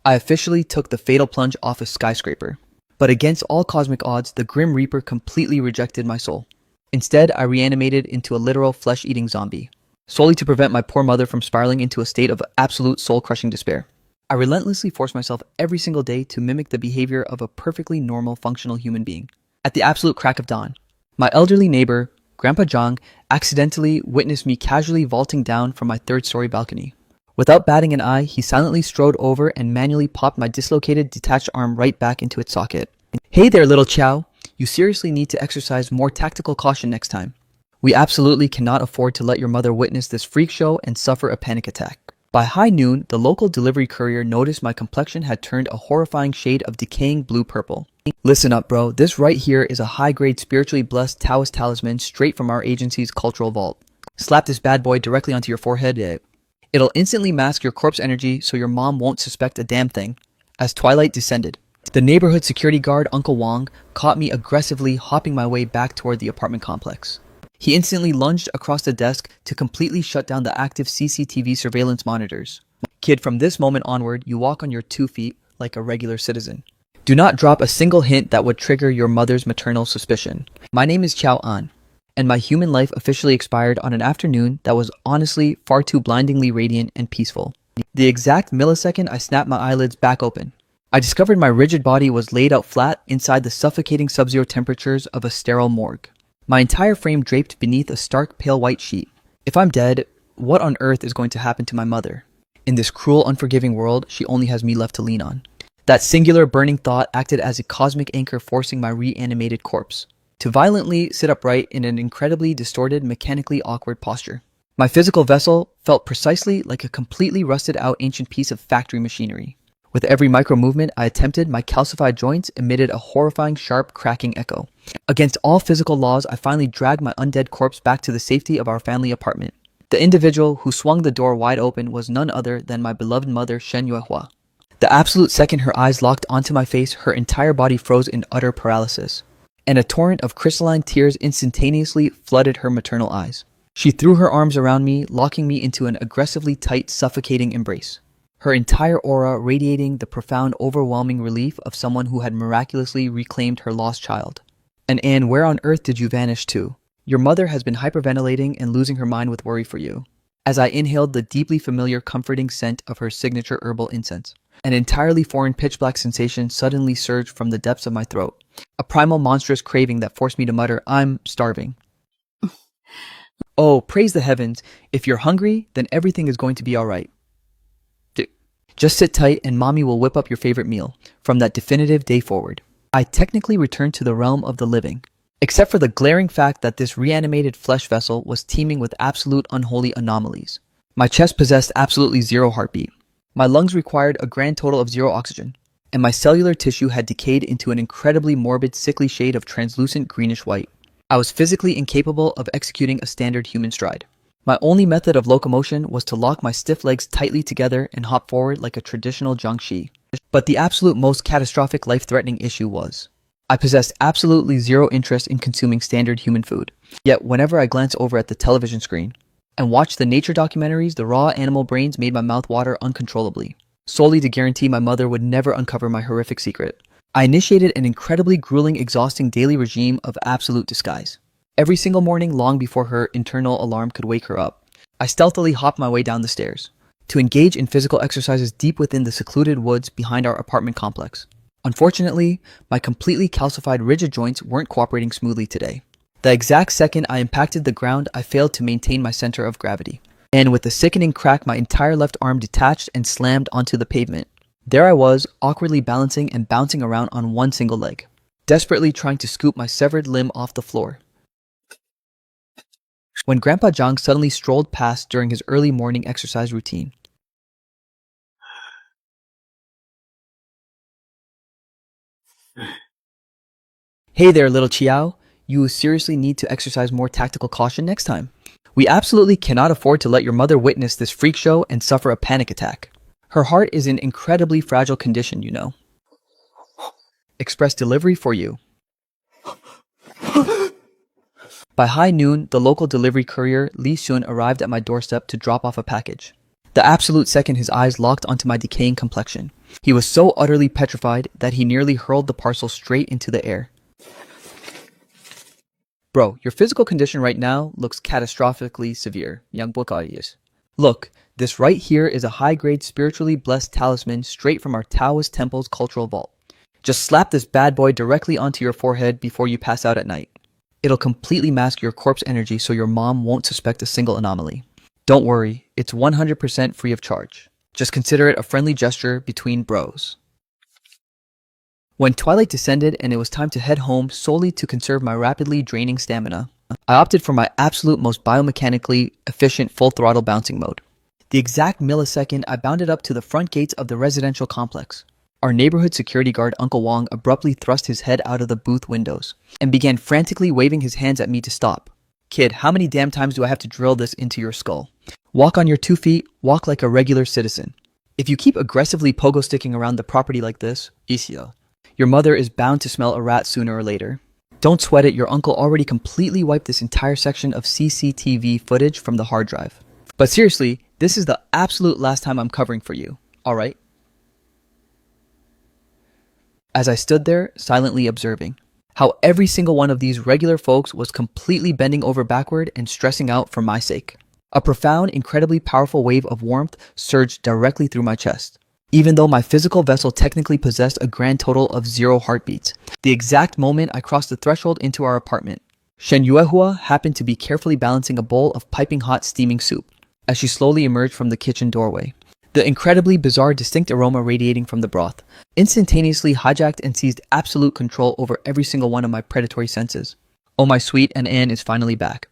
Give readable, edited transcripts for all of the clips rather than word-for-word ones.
I officially took the fatal plunge off a skyscraper. But against all cosmic odds, the Grim Reaper completely rejected my soul. Instead, I reanimated into a literal flesh-eating zombie, solely to prevent my poor mother from spiraling into a state of absolute soul-crushing despair. I relentlessly forced myself every single day to mimic the behavior of a perfectly normal, functional human being. At the absolute crack of dawn, my elderly neighbor, Grandpa Zhang, accidentally witnessed me casually vaulting down from my third-story balcony. Without batting an eye, he silently strode over and manually popped my dislocated, detached arm right back into its socket. Hey there, little Chow. You seriously need to exercise more tactical caution next time. We absolutely cannot afford to let your mother witness this freak show and suffer a panic attack. By high noon, the local delivery courier noticed my complexion had turned a horrifying shade of decaying blue-purple. Listen up, bro. This right here is a high-grade spiritually blessed Taoist talisman straight from our agency's cultural vault. Slap this bad boy directly onto your forehead. It'll instantly mask your corpse energy so your mom won't suspect a damn thing. As twilight descended, the neighborhood security guard, Uncle Wong, caught me aggressively hopping my way back toward the apartment complex. He instantly lunged across the desk to completely shut down the active CCTV surveillance monitors. Kid, from this moment onward, you walk on your 2 feet like a regular citizen. Do not drop a single hint that would trigger your mother's maternal suspicion. My name is Chow An, and my human life officially expired on an afternoon that was honestly far too blindingly radiant and peaceful. The exact millisecond I snapped my eyelids back open, I discovered my rigid body was laid out flat inside the suffocating sub-zero temperatures of a sterile morgue. My entire frame draped beneath a stark pale white sheet. If I'm dead, what on earth is going to happen to my mother? In this cruel, unforgiving world, she only has me left to lean on. That singular burning thought acted as a cosmic anchor forcing my reanimated corpse to violently sit upright in an incredibly distorted, mechanically awkward posture. My physical vessel felt precisely like a completely rusted out ancient piece of factory machinery. With every micro movement I attempted, my calcified joints emitted a horrifying, sharp, cracking echo. Against all physical laws, I finally dragged my undead corpse back to the safety of our family apartment. The individual who swung the door wide open was none other than my beloved mother, Shen Yuehua. The absolute second her eyes locked onto my face, her entire body froze in utter paralysis, and a torrent of crystalline tears instantaneously flooded her maternal eyes. She threw her arms around me, locking me into an aggressively tight, suffocating embrace. Her entire aura radiating the profound, overwhelming relief of someone who had miraculously reclaimed her lost child. And Anne, where on earth did you vanish to? Your mother has been hyperventilating and losing her mind with worry for you. As I inhaled the deeply familiar, comforting scent of her signature herbal incense, an entirely foreign pitch-black sensation suddenly surged from the depths of my throat. A primal, monstrous craving that forced me to mutter, "I'm starving." Oh, praise the heavens. If you're hungry, then everything is going to be alright. Just sit tight and mommy will whip up your favorite meal. From that definitive day forward, I technically returned to the realm of the living, except for the glaring fact that this reanimated flesh vessel was teeming with absolute unholy anomalies. My chest possessed absolutely zero heartbeat. My lungs required a grand total of 0 oxygen, and my cellular tissue had decayed into an incredibly morbid, sickly shade of translucent greenish white. I was physically incapable of executing a standard human stride. My only method of locomotion was to lock my stiff legs tightly together and hop forward like a traditional jiangshi. But the absolute most catastrophic, life-threatening issue was, I possessed absolutely zero interest in consuming standard human food. Yet whenever I glanced over at the television screen and watched the nature documentaries, the raw animal brains made my mouth water uncontrollably, solely to guarantee my mother would never uncover my horrific secret. I initiated an incredibly grueling, exhausting daily regime of absolute disguise. Every single morning, long before her internal alarm could wake her up, I stealthily hopped my way down the stairs to engage in physical exercises deep within the secluded woods behind our apartment complex. Unfortunately, my completely calcified, rigid joints weren't cooperating smoothly today. The exact second I impacted the ground, I failed to maintain my center of gravity, and with a sickening crack, my entire left arm detached and slammed onto the pavement. There I was, awkwardly balancing and bouncing around on one single leg, desperately trying to scoop my severed limb off the floor, when Grandpa Zhang suddenly strolled past during his early morning exercise routine. Hey there, little Chiao. You seriously need to exercise more tactical caution next time. We absolutely cannot afford to let your mother witness this freak show and suffer a panic attack. Her heart is in incredibly fragile condition, you know. Express delivery for you. By high noon, the local delivery courier, Li Xun, arrived at my doorstep to drop off a package. The absolute second his eyes locked onto my decaying complexion, He was so utterly petrified that he nearly hurled the parcel straight into the air. Bro, your physical condition right now looks catastrophically severe. Look, this right here is a high-grade spiritually blessed talisman straight from our Taoist temple's cultural vault. Just slap this bad boy directly onto your forehead before you pass out at night. It'll completely mask your corpse energy so your mom won't suspect a single anomaly. Don't worry, it's 100% free of charge. Just consider it a friendly gesture between bros. When twilight descended and it was time to head home solely to conserve my rapidly draining stamina, I opted for my absolute most biomechanically efficient full throttle bouncing mode. The exact millisecond I bounded up to the front gates of the residential complex, our neighborhood security guard Uncle Wong abruptly thrust his head out of the booth windows and began frantically waving his hands at me to stop. Kid, how many damn times do I have to drill this into your skull? Walk on your 2 feet, walk like a regular citizen. If you keep aggressively pogo sticking around the property like this, your mother is bound to smell a rat sooner or later. Don't sweat it, your uncle already completely wiped this entire section of CCTV footage from the hard drive. But seriously, this is the absolute last time I'm covering for you, alright? As I stood there, silently observing how every single one of these regular folks was completely bending over backward and stressing out for my sake. A profound, incredibly powerful wave of warmth surged directly through my chest. Even though my physical vessel technically possessed a grand total of 0 heartbeats, the exact moment I crossed the threshold into our apartment, Shen Yuehua happened to be carefully balancing a bowl of piping hot steaming soup as she slowly emerged from the kitchen doorway. The incredibly bizarre distinct aroma radiating from the broth instantaneously hijacked and seized absolute control over every single one of my predatory senses. Oh, my sweet, and Anne is finally back.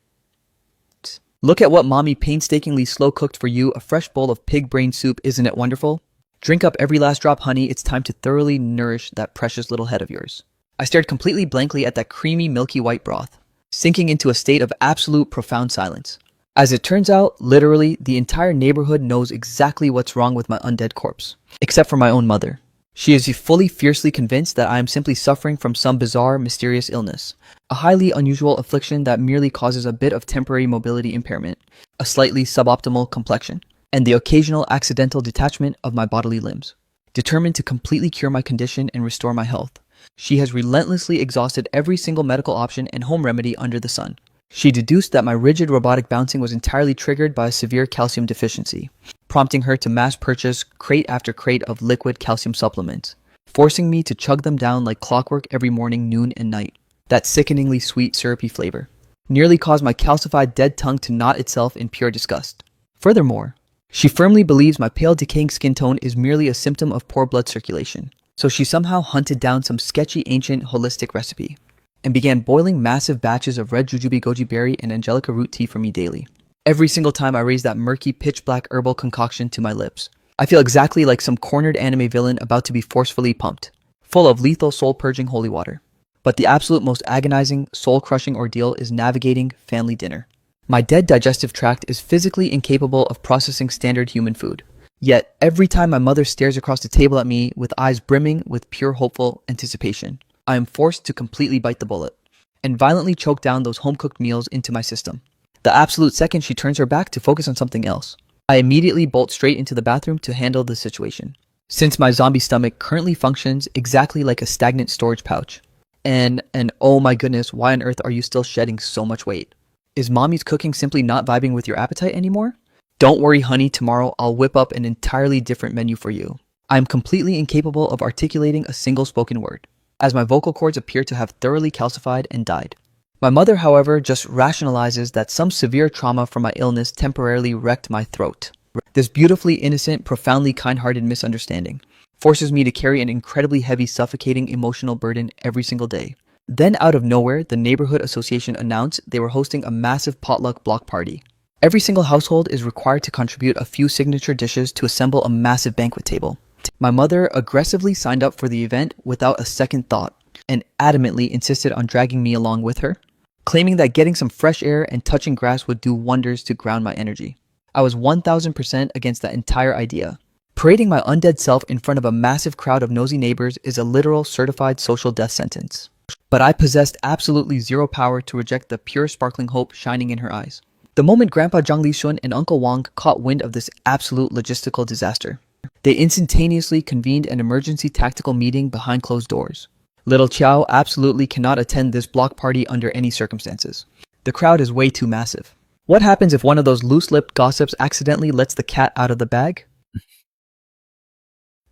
Look at what mommy painstakingly slow cooked for you, a fresh bowl of pig brain soup, isn't it wonderful? Drink up every last drop, honey, it's time to thoroughly nourish that precious little head of yours. I stared completely blankly at that creamy milky white broth, sinking into a state of absolute profound silence. As it turns out, literally, the entire neighborhood knows exactly what's wrong with my undead corpse, except for my own mother. She is fully fiercely convinced that I am simply suffering from some bizarre, mysterious illness, a highly unusual affliction that merely causes a bit of temporary mobility impairment, a slightly suboptimal complexion, and the occasional accidental detachment of my bodily limbs. Determined to completely cure my condition and restore my health, she has relentlessly exhausted every single medical option and home remedy under the sun. She deduced that my rigid robotic bouncing was entirely triggered by a severe calcium deficiency, prompting her to mass purchase crate after crate of liquid calcium supplements, forcing me to chug them down like clockwork every morning, noon, and night. That sickeningly sweet, syrupy flavor nearly caused my calcified dead tongue to knot itself in pure disgust. Furthermore, she firmly believes my pale, decaying skin tone is merely a symptom of poor blood circulation, so she somehow hunted down some sketchy ancient holistic recipe and began boiling massive batches of red jujube goji berry and angelica root tea for me daily. Every single time I raise that murky, pitch-black herbal concoction to my lips, I feel exactly like some cornered anime villain about to be forcefully pumped, full of lethal soul-purging holy water. But the absolute most agonizing, soul-crushing ordeal is navigating family dinner. My dead digestive tract is physically incapable of processing standard human food. Yet, every time my mother stares across the table at me with eyes brimming with pure hopeful anticipation, I am forced to completely bite the bullet and violently choke down those home-cooked meals into my system. The absolute second she turns her back to focus on something else, I immediately bolt straight into the bathroom to handle the situation, since my zombie stomach currently functions exactly like a stagnant storage pouch. And oh my goodness, why on earth are you still shedding so much weight? Is mommy's cooking simply not vibing with your appetite anymore? Don't worry, honey, tomorrow I'll whip up an entirely different menu for you. I am completely incapable of articulating a single spoken word, as my vocal cords appear to have thoroughly calcified and died. My mother, however, just rationalizes that some severe trauma from my illness temporarily wrecked my throat. This beautifully innocent, profoundly kind-hearted misunderstanding forces me to carry an incredibly heavy, suffocating emotional burden every single day. Then out of nowhere, the neighborhood association announced they were hosting a massive potluck block party. Every single household is required to contribute a few signature dishes to assemble a massive banquet table. My mother aggressively signed up for the event without a second thought and adamantly insisted on dragging me along with her, claiming that getting some fresh air and touching grass would do wonders to ground my energy. I was 1000% against that entire idea. Parading my undead self in front of a massive crowd of nosy neighbors is a literal certified social death sentence. But I possessed absolutely zero power to reject the pure sparkling hope shining in her eyes. The moment Grandpa Zhang Lishun and Uncle Wang caught wind of this absolute logistical disaster, They instantaneously convened an emergency tactical meeting behind closed doors. Little Chow absolutely cannot attend this block party under any circumstances. The crowd is way too massive. What happens if one of those loose-lipped gossips accidentally lets the cat out of the bag?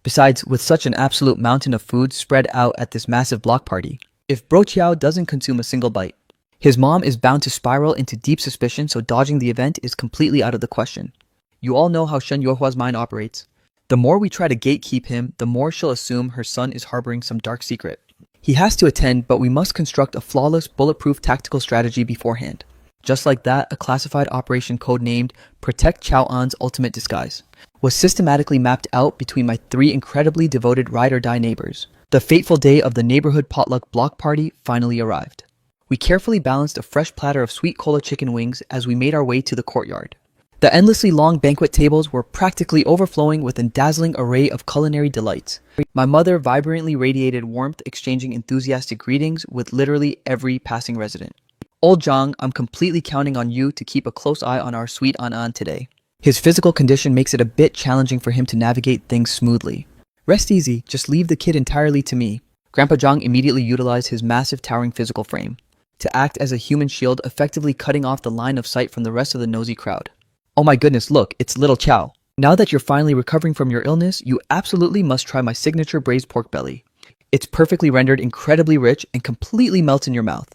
Besides, with such an absolute mountain of food spread out at this massive block party, if Bro Chiao doesn't consume a single bite, his mom is bound to spiral into deep suspicion, so dodging the event is completely out of the question. You all know how Shen Yuohua's mind operates. The more we try to gatekeep him, the more she'll assume her son is harboring some dark secret. He has to attend, but we must construct a flawless, bulletproof tactical strategy beforehand. Just like that, a classified operation codenamed Protect Chao An's Ultimate Disguise was systematically mapped out between my 3 incredibly devoted ride-or-die neighbors. The fateful day of the neighborhood potluck block party finally arrived. We carefully balanced a fresh platter of sweet cola chicken wings as we made our way to the courtyard. The endlessly long banquet tables were practically overflowing with a dazzling array of culinary delights. My mother vibrantly radiated warmth, exchanging enthusiastic greetings with literally every passing resident. Old Zhang, I'm completely counting on you to keep a close eye on our sweet An today. His physical condition makes it a bit challenging for him to navigate things smoothly. Rest easy, just leave the kid entirely to me. Grandpa Zhang immediately utilized his massive towering physical frame to act as a human shield, effectively cutting off the line of sight from the rest of the nosy crowd. Oh my goodness, look, it's Little Chow. Now that you're finally recovering from your illness, you absolutely must try my signature braised pork belly. It's perfectly rendered, incredibly rich, and completely melts in your mouth.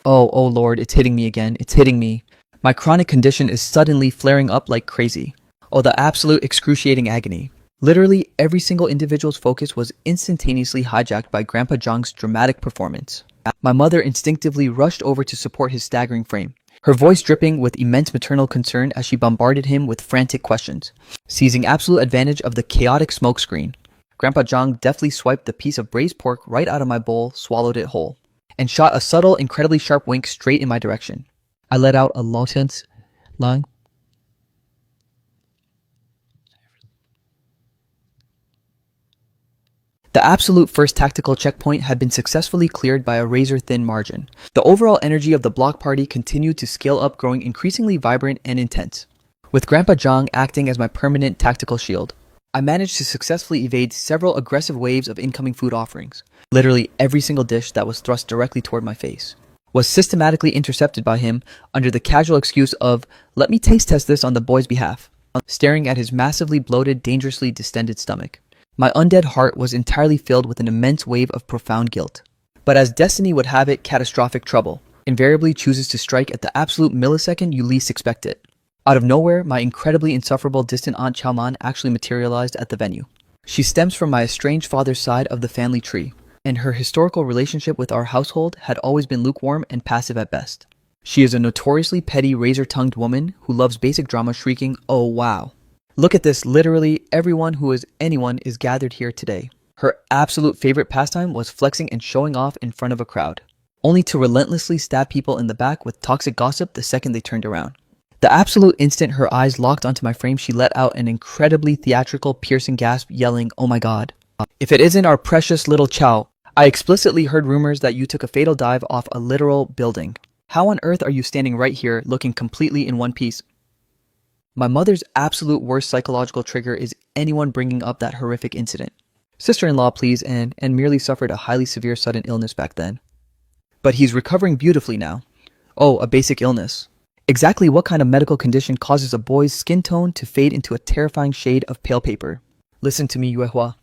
Oh lord, it's hitting me again, it's hitting me. My chronic condition is suddenly flaring up like crazy. Oh, the absolute excruciating agony. Literally, every single individual's focus was instantaneously hijacked by Grandpa Zhang's dramatic performance. My mother instinctively rushed over to support his staggering frame, her voice dripping with immense maternal concern as she bombarded him with frantic questions. Seizing absolute advantage of the chaotic smokescreen, Grandpa Zhang deftly swiped the piece of braised pork right out of my bowl, swallowed it whole, and shot a subtle, incredibly sharp wink straight in my direction. I let out a latent lung. The absolute first tactical checkpoint had been successfully cleared by a razor-thin margin. The overall energy of the block party continued to scale up, growing increasingly vibrant and intense. With Grandpa Zhang acting as my permanent tactical shield, I managed to successfully evade several aggressive waves of incoming food offerings. Literally every single dish that was thrust directly toward my face was systematically intercepted by him under the casual excuse of, "Let me taste test this on the boy's behalf," staring at his massively bloated, dangerously distended stomach. My undead heart was entirely filled with an immense wave of profound guilt. But as destiny would have it, catastrophic trouble invariably chooses to strike at the absolute millisecond you least expect it. Out of nowhere, my incredibly insufferable distant Aunt Chaoman actually materialized at the venue. She stems from my estranged father's side of the family tree, and her historical relationship with our household had always been lukewarm and passive at best. She is a notoriously petty, razor-tongued woman who loves basic drama, shrieking, "Oh wow. Look at this, literally everyone who is anyone is gathered here today." Her absolute favorite pastime was flexing and showing off in front of a crowd, only to relentlessly stab people in the back with toxic gossip the second they turned around. The absolute instant her eyes locked onto my frame, she let out an incredibly theatrical, piercing gasp, yelling, "Oh my god. If it isn't our precious Little Chow, I explicitly heard rumors that you took a fatal dive off a literal building. How on earth are you standing right here looking completely in one piece?" My mother's absolute worst psychological trigger is anyone bringing up that horrific incident. Sister-in-law, please, and merely suffered a highly severe sudden illness back then. But he's recovering beautifully now. Oh, a basic illness. Exactly what kind of medical condition causes a boy's skin tone to fade into a terrifying shade of pale paper? Listen to me, Yuehua.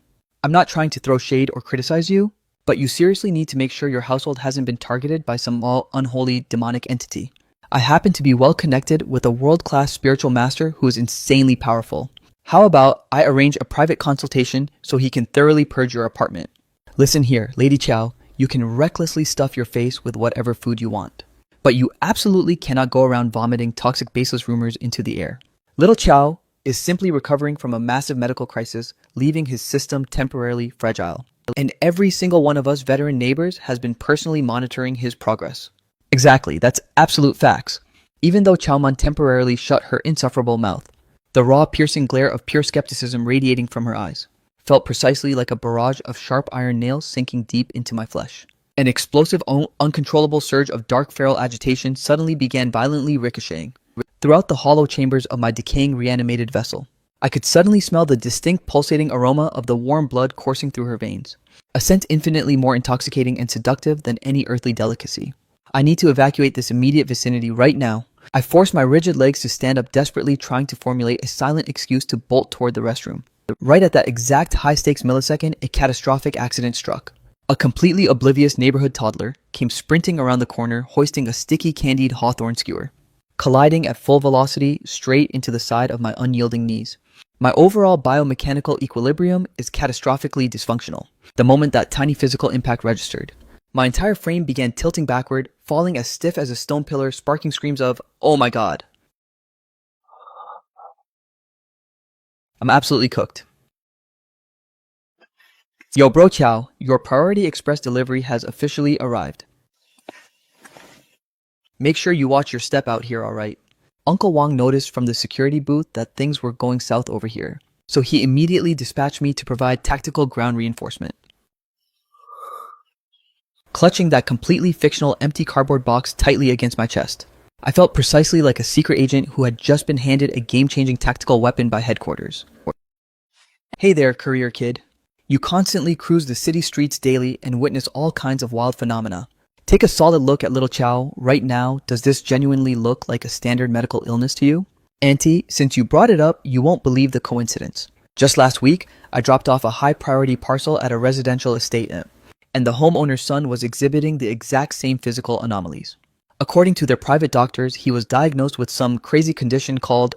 I'm not trying to throw shade or criticize you, but you seriously need to make sure your household hasn't been targeted by some unholy demonic entity. I happen to be well connected with a world-class spiritual master who is insanely powerful. How about I arrange a private consultation so he can thoroughly purge your apartment? Listen here, Lady Chow, you can recklessly stuff your face with whatever food you want, but you absolutely cannot go around vomiting toxic baseless rumors into the air. Little Chow is simply recovering from a massive medical crisis, leaving his system temporarily fragile. And every single one of us veteran neighbors has been personally monitoring his progress. Exactly, that's absolute facts. Even though Chaoman temporarily shut her insufferable mouth, the raw, piercing glare of pure skepticism radiating from her eyes felt precisely like a barrage of sharp iron nails sinking deep into my flesh. An explosive, uncontrollable surge of dark feral agitation suddenly began violently ricocheting. throughout the hollow chambers of my decaying reanimated vessel. I could suddenly smell the distinct pulsating aroma of the warm blood coursing through her veins, a scent infinitely more intoxicating and seductive than any earthly delicacy. I need to evacuate this immediate vicinity right now. I forced my rigid legs to stand up, desperately trying to formulate a silent excuse to bolt toward the restroom. Right at that exact high-stakes millisecond, a catastrophic accident struck. A completely oblivious neighborhood toddler came sprinting around the corner, hoisting a sticky candied hawthorn skewer, colliding at full velocity straight into the side of my unyielding knees. My overall biomechanical equilibrium is catastrophically dysfunctional the moment that tiny physical impact registered. My entire frame began tilting backward, falling as stiff as a stone pillar, sparking screams of, "Oh my god." I'm absolutely cooked. Yo, bro Chow, your Priority Express delivery has officially arrived. Make sure you watch your step out here, alright? Uncle Wong noticed from the security booth that things were going south over here, so he immediately dispatched me to provide tactical ground reinforcement. Clutching that completely fictional empty cardboard box tightly against my chest, I felt precisely like a secret agent who had just been handed a game-changing tactical weapon by headquarters. Hey there, courier kid. You constantly cruise the city streets daily and witness all kinds of wild phenomena. Take a solid look at little Chow right now. Does this genuinely look like a standard medical illness to you? Auntie, since you brought it up, you won't believe the coincidence. Just last week, I dropped off a high-priority parcel at a residential estate, and the homeowner's son was exhibiting the exact same physical anomalies. According to their private doctors, he was diagnosed with some crazy condition called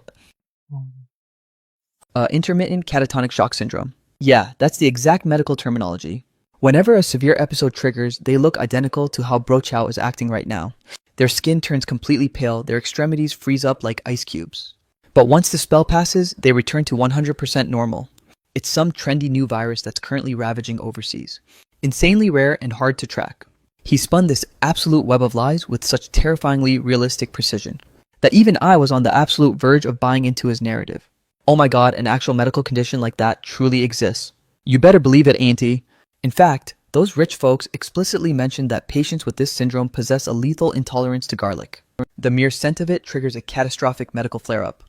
intermittent catatonic shock syndrome. Yeah, that's the exact medical terminology. Whenever a severe episode triggers, they look identical to how Bro Chow is acting right now. Their skin turns completely pale, their extremities freeze up like ice cubes. But once the spell passes, they return to 100% normal. It's some trendy new virus that's currently ravaging overseas. Insanely rare and hard to track. He spun this absolute web of lies with such terrifyingly realistic precision that even I was on the absolute verge of buying into his narrative. Oh my god, an actual medical condition like that truly exists. You better believe it, Auntie. In fact, those rich folks explicitly mentioned that patients with this syndrome possess a lethal intolerance to garlic. The mere scent of it triggers a catastrophic medical flare-up.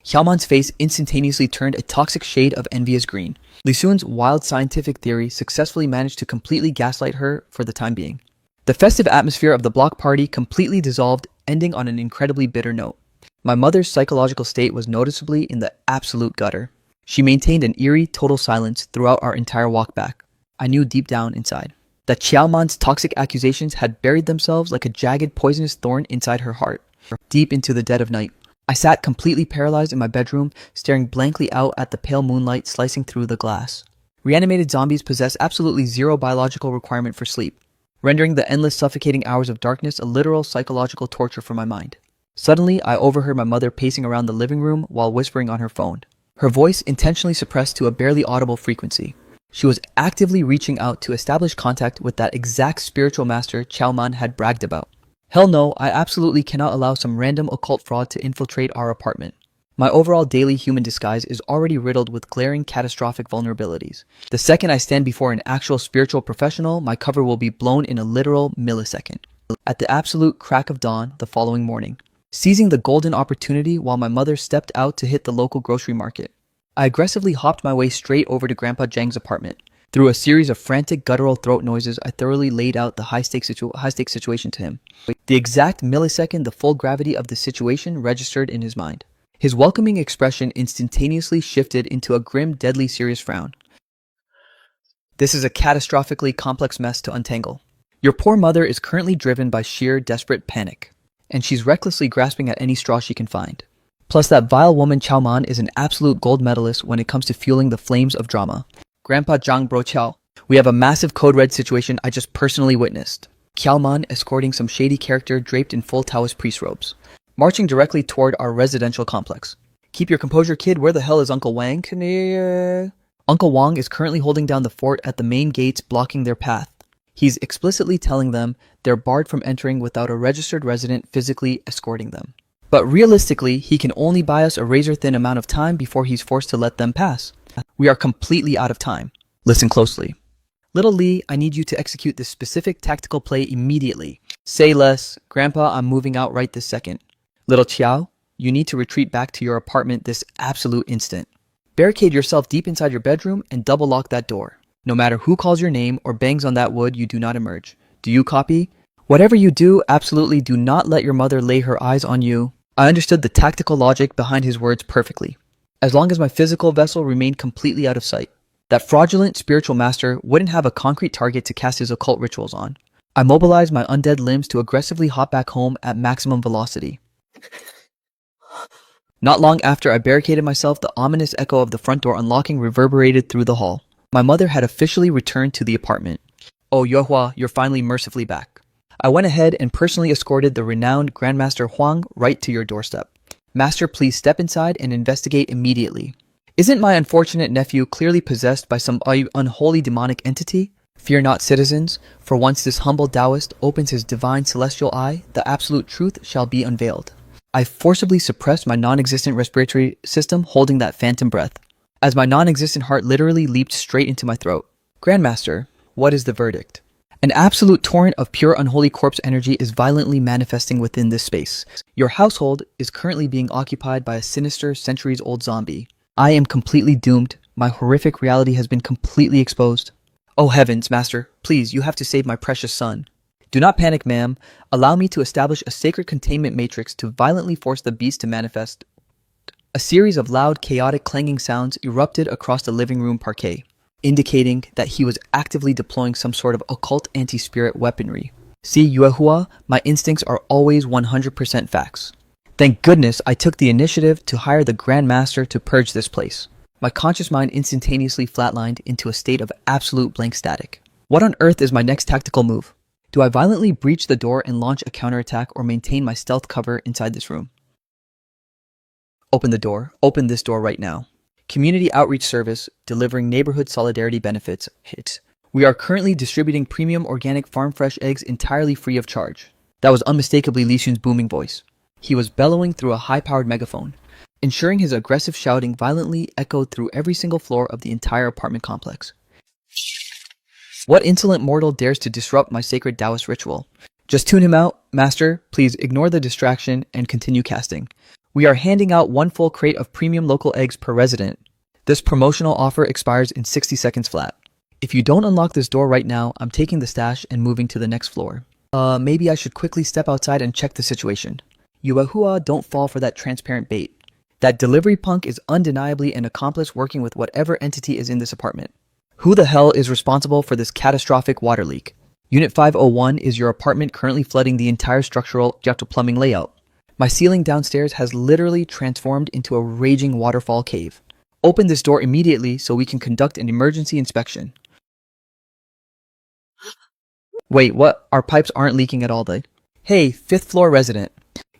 Xiaoman's face instantaneously turned a toxic shade of envious green. Li Sun's wild scientific theory successfully managed to completely gaslight her for the time being. The festive atmosphere of the block party completely dissolved, ending on an incredibly bitter note. My mother's psychological state was noticeably in the absolute gutter. She maintained an eerie, total silence throughout our entire walk back. I knew deep down inside that Xiaoman's toxic accusations had buried themselves like a jagged, poisonous thorn inside her heart, deep into the dead of night. I sat completely paralyzed in my bedroom, staring blankly out at the pale moonlight slicing through the glass. Reanimated zombies possess absolutely zero biological requirement for sleep, rendering the endless suffocating hours of darkness a literal psychological torture for my mind. Suddenly, I overheard my mother pacing around the living room while whispering on her phone, her voice intentionally suppressed to a barely audible frequency. She was actively reaching out to establish contact with that exact spiritual master Chow Man had bragged about. Hell no, I absolutely cannot allow some random occult fraud to infiltrate our apartment. My overall daily human disguise is already riddled with glaring catastrophic vulnerabilities. The second I stand before an actual spiritual professional, my cover will be blown in a literal millisecond. At the absolute crack of dawn the following morning, seizing the golden opportunity while my mother stepped out to hit the local grocery market, I aggressively hopped my way straight over to Grandpa Zhang's apartment. Through a series of frantic guttural throat noises, I thoroughly laid out the high-stakes situation to him. The exact millisecond the full gravity of the situation registered in his mind, his welcoming expression instantaneously shifted into a grim, deadly serious frown. This is a catastrophically complex mess to untangle. Your poor mother is currently driven by sheer, desperate panic, and she's recklessly grasping at any straw she can find. Plus, that vile woman Chow Man is an absolute gold medalist when it comes to fueling the flames of drama. Grandpa Zhang Bro Chow, we have a massive code red situation I just personally witnessed. Chow Man escorting some shady character draped in full Taoist priest robes, marching directly toward our residential complex. Keep your composure, kid. Where the hell is Uncle Wang? Uncle Wang is currently holding down the fort at the main gates, blocking their path. He's explicitly telling them they're barred from entering without a registered resident physically escorting them. But realistically, he can only buy us a razor-thin amount of time before he's forced to let them pass. We are completely out of time. Listen closely. Little Lee, I need you to execute this specific tactical play immediately. Say less. Grandpa, I'm moving out right this second. Little Qiao, you need to retreat back to your apartment this absolute instant. Barricade yourself deep inside your bedroom and double lock that door. No matter who calls your name or bangs on that wood, you do not emerge. Do you copy? Whatever you do, absolutely do not let your mother lay her eyes on you. I understood the tactical logic behind his words perfectly, as long as my physical vessel remained completely out of sight. That fraudulent spiritual master wouldn't have a concrete target to cast his occult rituals on. I mobilized my undead limbs to aggressively hop back home at maximum velocity. Not long after I barricaded myself, the ominous echo of the front door unlocking reverberated through the hall. My mother had officially returned to the apartment. Oh, Yuehua, you're finally mercifully back. I went ahead and personally escorted the renowned Grandmaster Huang right to your doorstep. Master, please step inside and investigate immediately. Isn't my unfortunate nephew clearly possessed by some unholy demonic entity? Fear not, citizens, for once this humble Taoist opens his divine celestial eye, the absolute truth shall be unveiled. I forcibly suppressed my non-existent respiratory system, holding that phantom breath, as my non-existent heart literally leaped straight into my throat. Grandmaster, what is the verdict? An absolute torrent of pure unholy corpse energy is violently manifesting within this space. Your household is currently being occupied by a sinister, centuries-old zombie. I am completely doomed. My horrific reality has been completely exposed. Oh heavens, Master, please, you have to save my precious son. Do not panic, ma'am. Allow me to establish a sacred containment matrix to violently force the beast to manifest. A series of loud, chaotic, clanging sounds erupted across the living room parquet, indicating that he was actively deploying some sort of occult anti-spirit weaponry. See, Yuehua, my instincts are always 100% facts. Thank goodness I took the initiative to hire the Grand Master to purge this place. My conscious mind instantaneously flatlined into a state of absolute blank static. What on earth is my next tactical move? Do I violently breach the door and launch a counterattack or maintain my stealth cover inside this room? Open the door. Open this door right now. Community outreach service, delivering neighborhood solidarity benefits, hit. We are currently distributing premium organic farm fresh eggs entirely free of charge. That was unmistakably Li Xun's booming voice. He was bellowing through a high-powered megaphone, ensuring his aggressive shouting violently echoed through every single floor of the entire apartment complex. What insolent mortal dares to disrupt my sacred Taoist ritual? Just tune him out, Master. Please ignore the distraction and continue casting. We are handing out 1 full crate of premium local eggs per resident. This promotional offer expires in 60 seconds flat. If you don't unlock this door right now, I'm taking the stash and moving to the next floor. Maybe I should quickly step outside and check the situation. Yuehua, don't fall for that transparent bait. That delivery punk is undeniably an accomplice working with whatever entity is in this apartment. Who the hell is responsible for this catastrophic water leak? Unit 501, is your apartment currently flooding the entire structural plumbing layout? My ceiling downstairs has literally transformed into a raging waterfall cave. Open this door immediately so we can conduct an emergency inspection. Wait, what? Our pipes aren't leaking at all, though. Hey, 5th floor resident.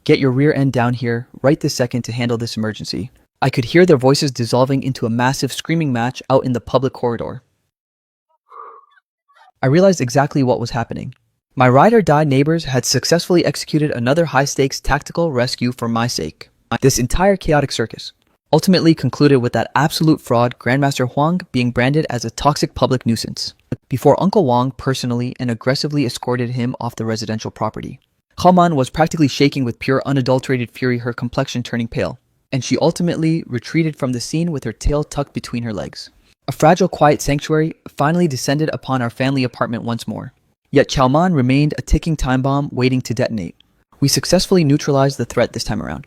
Get your rear end down here right this second to handle this emergency. I could hear their voices dissolving into a massive screaming match out in the public corridor. I realized exactly what was happening. My ride-or-die neighbors had successfully executed another high-stakes tactical rescue for my sake. This entire chaotic circus ultimately concluded with that absolute fraud Grandmaster Huang being branded as a toxic public nuisance, before Uncle Wang personally and aggressively escorted him off the residential property. Khaoman was practically shaking with pure unadulterated fury, her complexion turning pale, and she ultimately retreated from the scene with her tail tucked between her legs. A fragile, quiet sanctuary finally descended upon our family apartment once more. Yet Chaoman remained a ticking time bomb waiting to detonate. We successfully neutralized the threat this time around.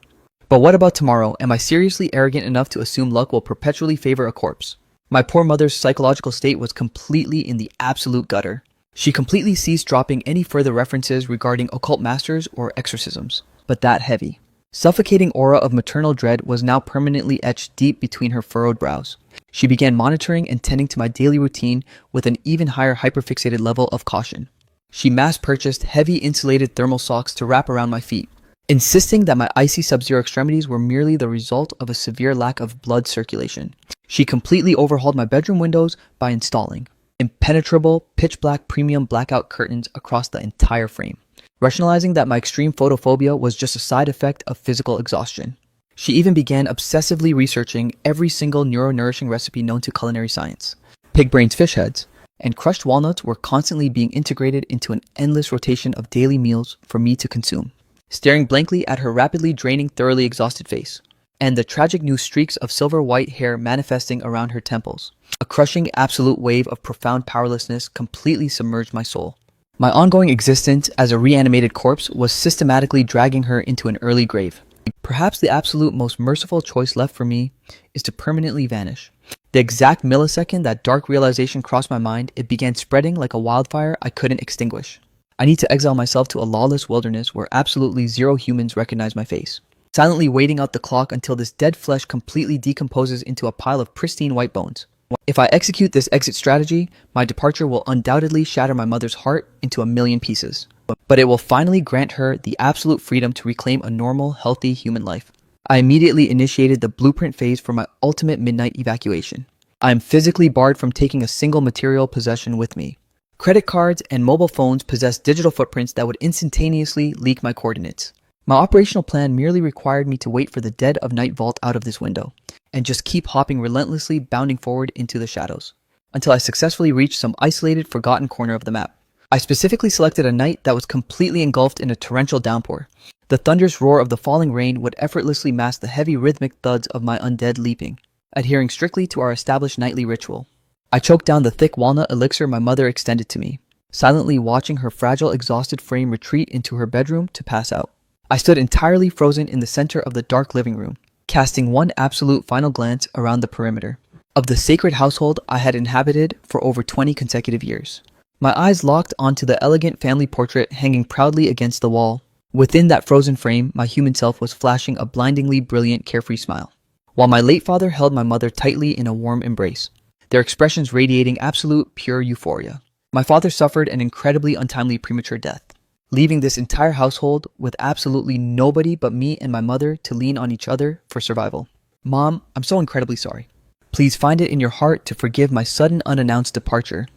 But what about tomorrow? Am I seriously arrogant enough to assume luck will perpetually favor a corpse? My poor mother's psychological state was completely in the absolute gutter. She completely ceased dropping any further references regarding occult masters or exorcisms, but that heavy, suffocating aura of maternal dread was now permanently etched deep between her furrowed brows. She began monitoring and tending to my daily routine with an even higher hyperfixated level of caution. She mass-purchased heavy insulated thermal socks to wrap around my feet, insisting that my icy sub-zero extremities were merely the result of a severe lack of blood circulation. She completely overhauled my bedroom windows by installing impenetrable, pitch-black premium blackout curtains across the entire frame, rationalizing that my extreme photophobia was just a side effect of physical exhaustion. She even began obsessively researching every single neuro-nourishing recipe known to culinary science. Pig brains, fish heads, and crushed walnuts were constantly being integrated into an endless rotation of daily meals for me to consume. staring blankly at her rapidly draining, thoroughly exhausted face, and the tragic new streaks of silver white hair manifesting around her temples. A crushing, absolute wave of profound powerlessness completely submerged my soul. My ongoing existence as a reanimated corpse was systematically dragging her into an early grave. Perhaps the absolute most merciful choice left for me is to permanently vanish. The exact millisecond that dark realization crossed my mind, it began spreading like a wildfire I couldn't extinguish. I need to exile myself to a lawless wilderness where absolutely zero humans recognize my face, silently waiting out the clock until this dead flesh completely decomposes into a pile of pristine white bones. If I execute this exit strategy, my departure will undoubtedly shatter my mother's heart into a million pieces. But it will finally grant her the absolute freedom to reclaim a normal, healthy human life. I immediately initiated the blueprint phase for my ultimate midnight evacuation. I am physically barred from taking a single material possession with me. Credit cards and mobile phones possess digital footprints that would instantaneously leak my coordinates. My operational plan merely required me to wait for the dead of night vault out of this window, and just keep hopping relentlessly, bounding forward into the shadows, until I successfully reached some isolated, forgotten corner of the map. I specifically selected a night that was completely engulfed in a torrential downpour. The thunderous roar of the falling rain would effortlessly mask the heavy rhythmic thuds of my undead leaping, adhering strictly to our established nightly ritual. I choked down the thick walnut elixir my mother extended to me, silently watching her fragile, exhausted frame retreat into her bedroom to pass out. I stood entirely frozen in the center of the dark living room, casting one absolute final glance around the perimeter of the sacred household I had inhabited for over 20 consecutive years. My eyes locked onto the elegant family portrait hanging proudly against the wall. Within that frozen frame, my human self was flashing a blindingly brilliant, carefree smile, while my late father held my mother tightly in a warm embrace, their expressions radiating absolute, pure euphoria. My father suffered an incredibly untimely premature death, leaving this entire household with absolutely nobody but me and my mother to lean on each other for survival. Mom, I'm so incredibly sorry. Please find it in your heart to forgive my sudden unannounced departure.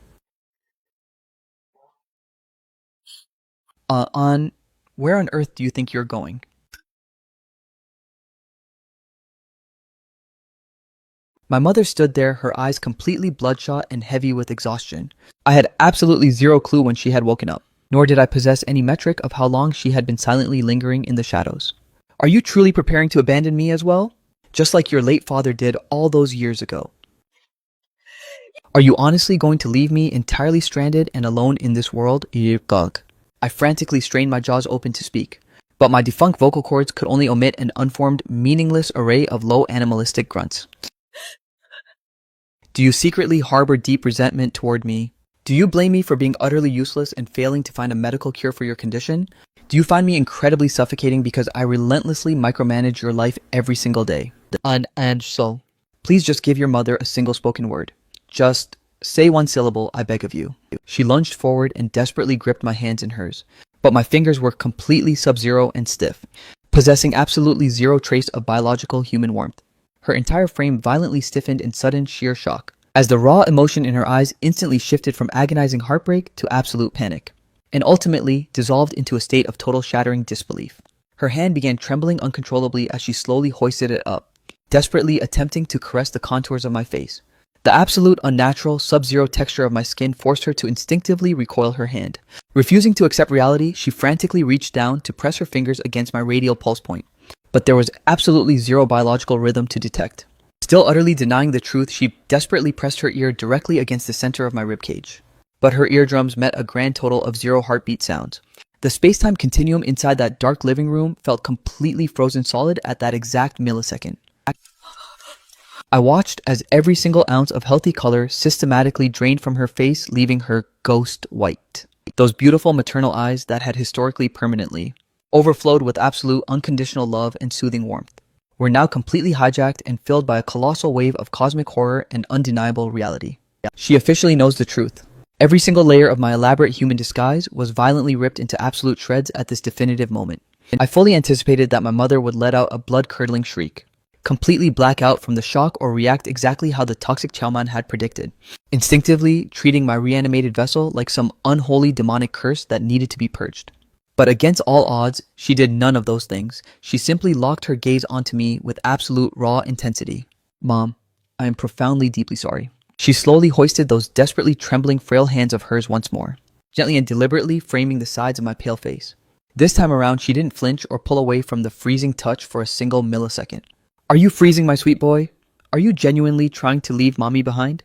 Where on earth do you think you're going? My mother stood there, her eyes completely bloodshot and heavy with exhaustion. I had absolutely zero clue when she had woken up, nor did I possess any metric of how long she had been silently lingering in the shadows. Are you truly preparing to abandon me as well? Just like your late father did all those years ago. Are you honestly going to leave me entirely stranded and alone in this world? Yirkag. I frantically strained my jaws open to speak, but my defunct vocal cords could only omit an unformed, meaningless array of low animalistic grunts. Do you secretly harbor deep resentment toward me? Do you blame me for being utterly useless and failing to find a medical cure for your condition? Do you find me incredibly suffocating because I relentlessly micromanage your life every single day? And so, please just give your mother a single spoken word. Just say one syllable, I beg of you. She lunged forward and desperately gripped my hands in hers, but my fingers were completely sub-zero and stiff, possessing absolutely zero trace of biological human warmth. Her entire frame violently stiffened in sudden sheer shock, as the raw emotion in her eyes instantly shifted from agonizing heartbreak to absolute panic, and ultimately dissolved into a state of total shattering disbelief. Her hand began trembling uncontrollably as she slowly hoisted it up, desperately attempting to caress the contours of my face. The absolute unnatural, sub-zero texture of my skin forced her to instinctively recoil her hand. Refusing to accept reality, she frantically reached down to press her fingers against my radial pulse point, but there was absolutely zero biological rhythm to detect. Still utterly denying the truth, she desperately pressed her ear directly against the center of my ribcage. But her eardrums met a grand total of 0 heartbeat sounds. The space-time continuum inside that dark living room felt completely frozen solid at that exact millisecond. I watched as every single ounce of healthy color systematically drained from her face, leaving her ghost white. Those beautiful maternal eyes that had historically permanently overflowed with absolute unconditional love and soothing warmth were now completely hijacked and filled by a colossal wave of cosmic horror and undeniable reality. She officially knows the truth. Every single layer of my elaborate human disguise was violently ripped into absolute shreds at this definitive moment. I fully anticipated that my mother would let out a blood-curdling shriek, completely black out from the shock or react exactly how the toxic Chowman had predicted, instinctively treating my reanimated vessel like some unholy demonic curse that needed to be purged. But against all odds, she did none of those things. She simply locked her gaze onto me with absolute raw intensity. Mom, I am profoundly deeply sorry. She slowly hoisted those desperately trembling frail hands of hers once more, gently and deliberately framing the sides of my pale face. This time around, she didn't flinch or pull away from the freezing touch for a single millisecond. Are you freezing, my sweet boy? Are you genuinely trying to leave mommy behind?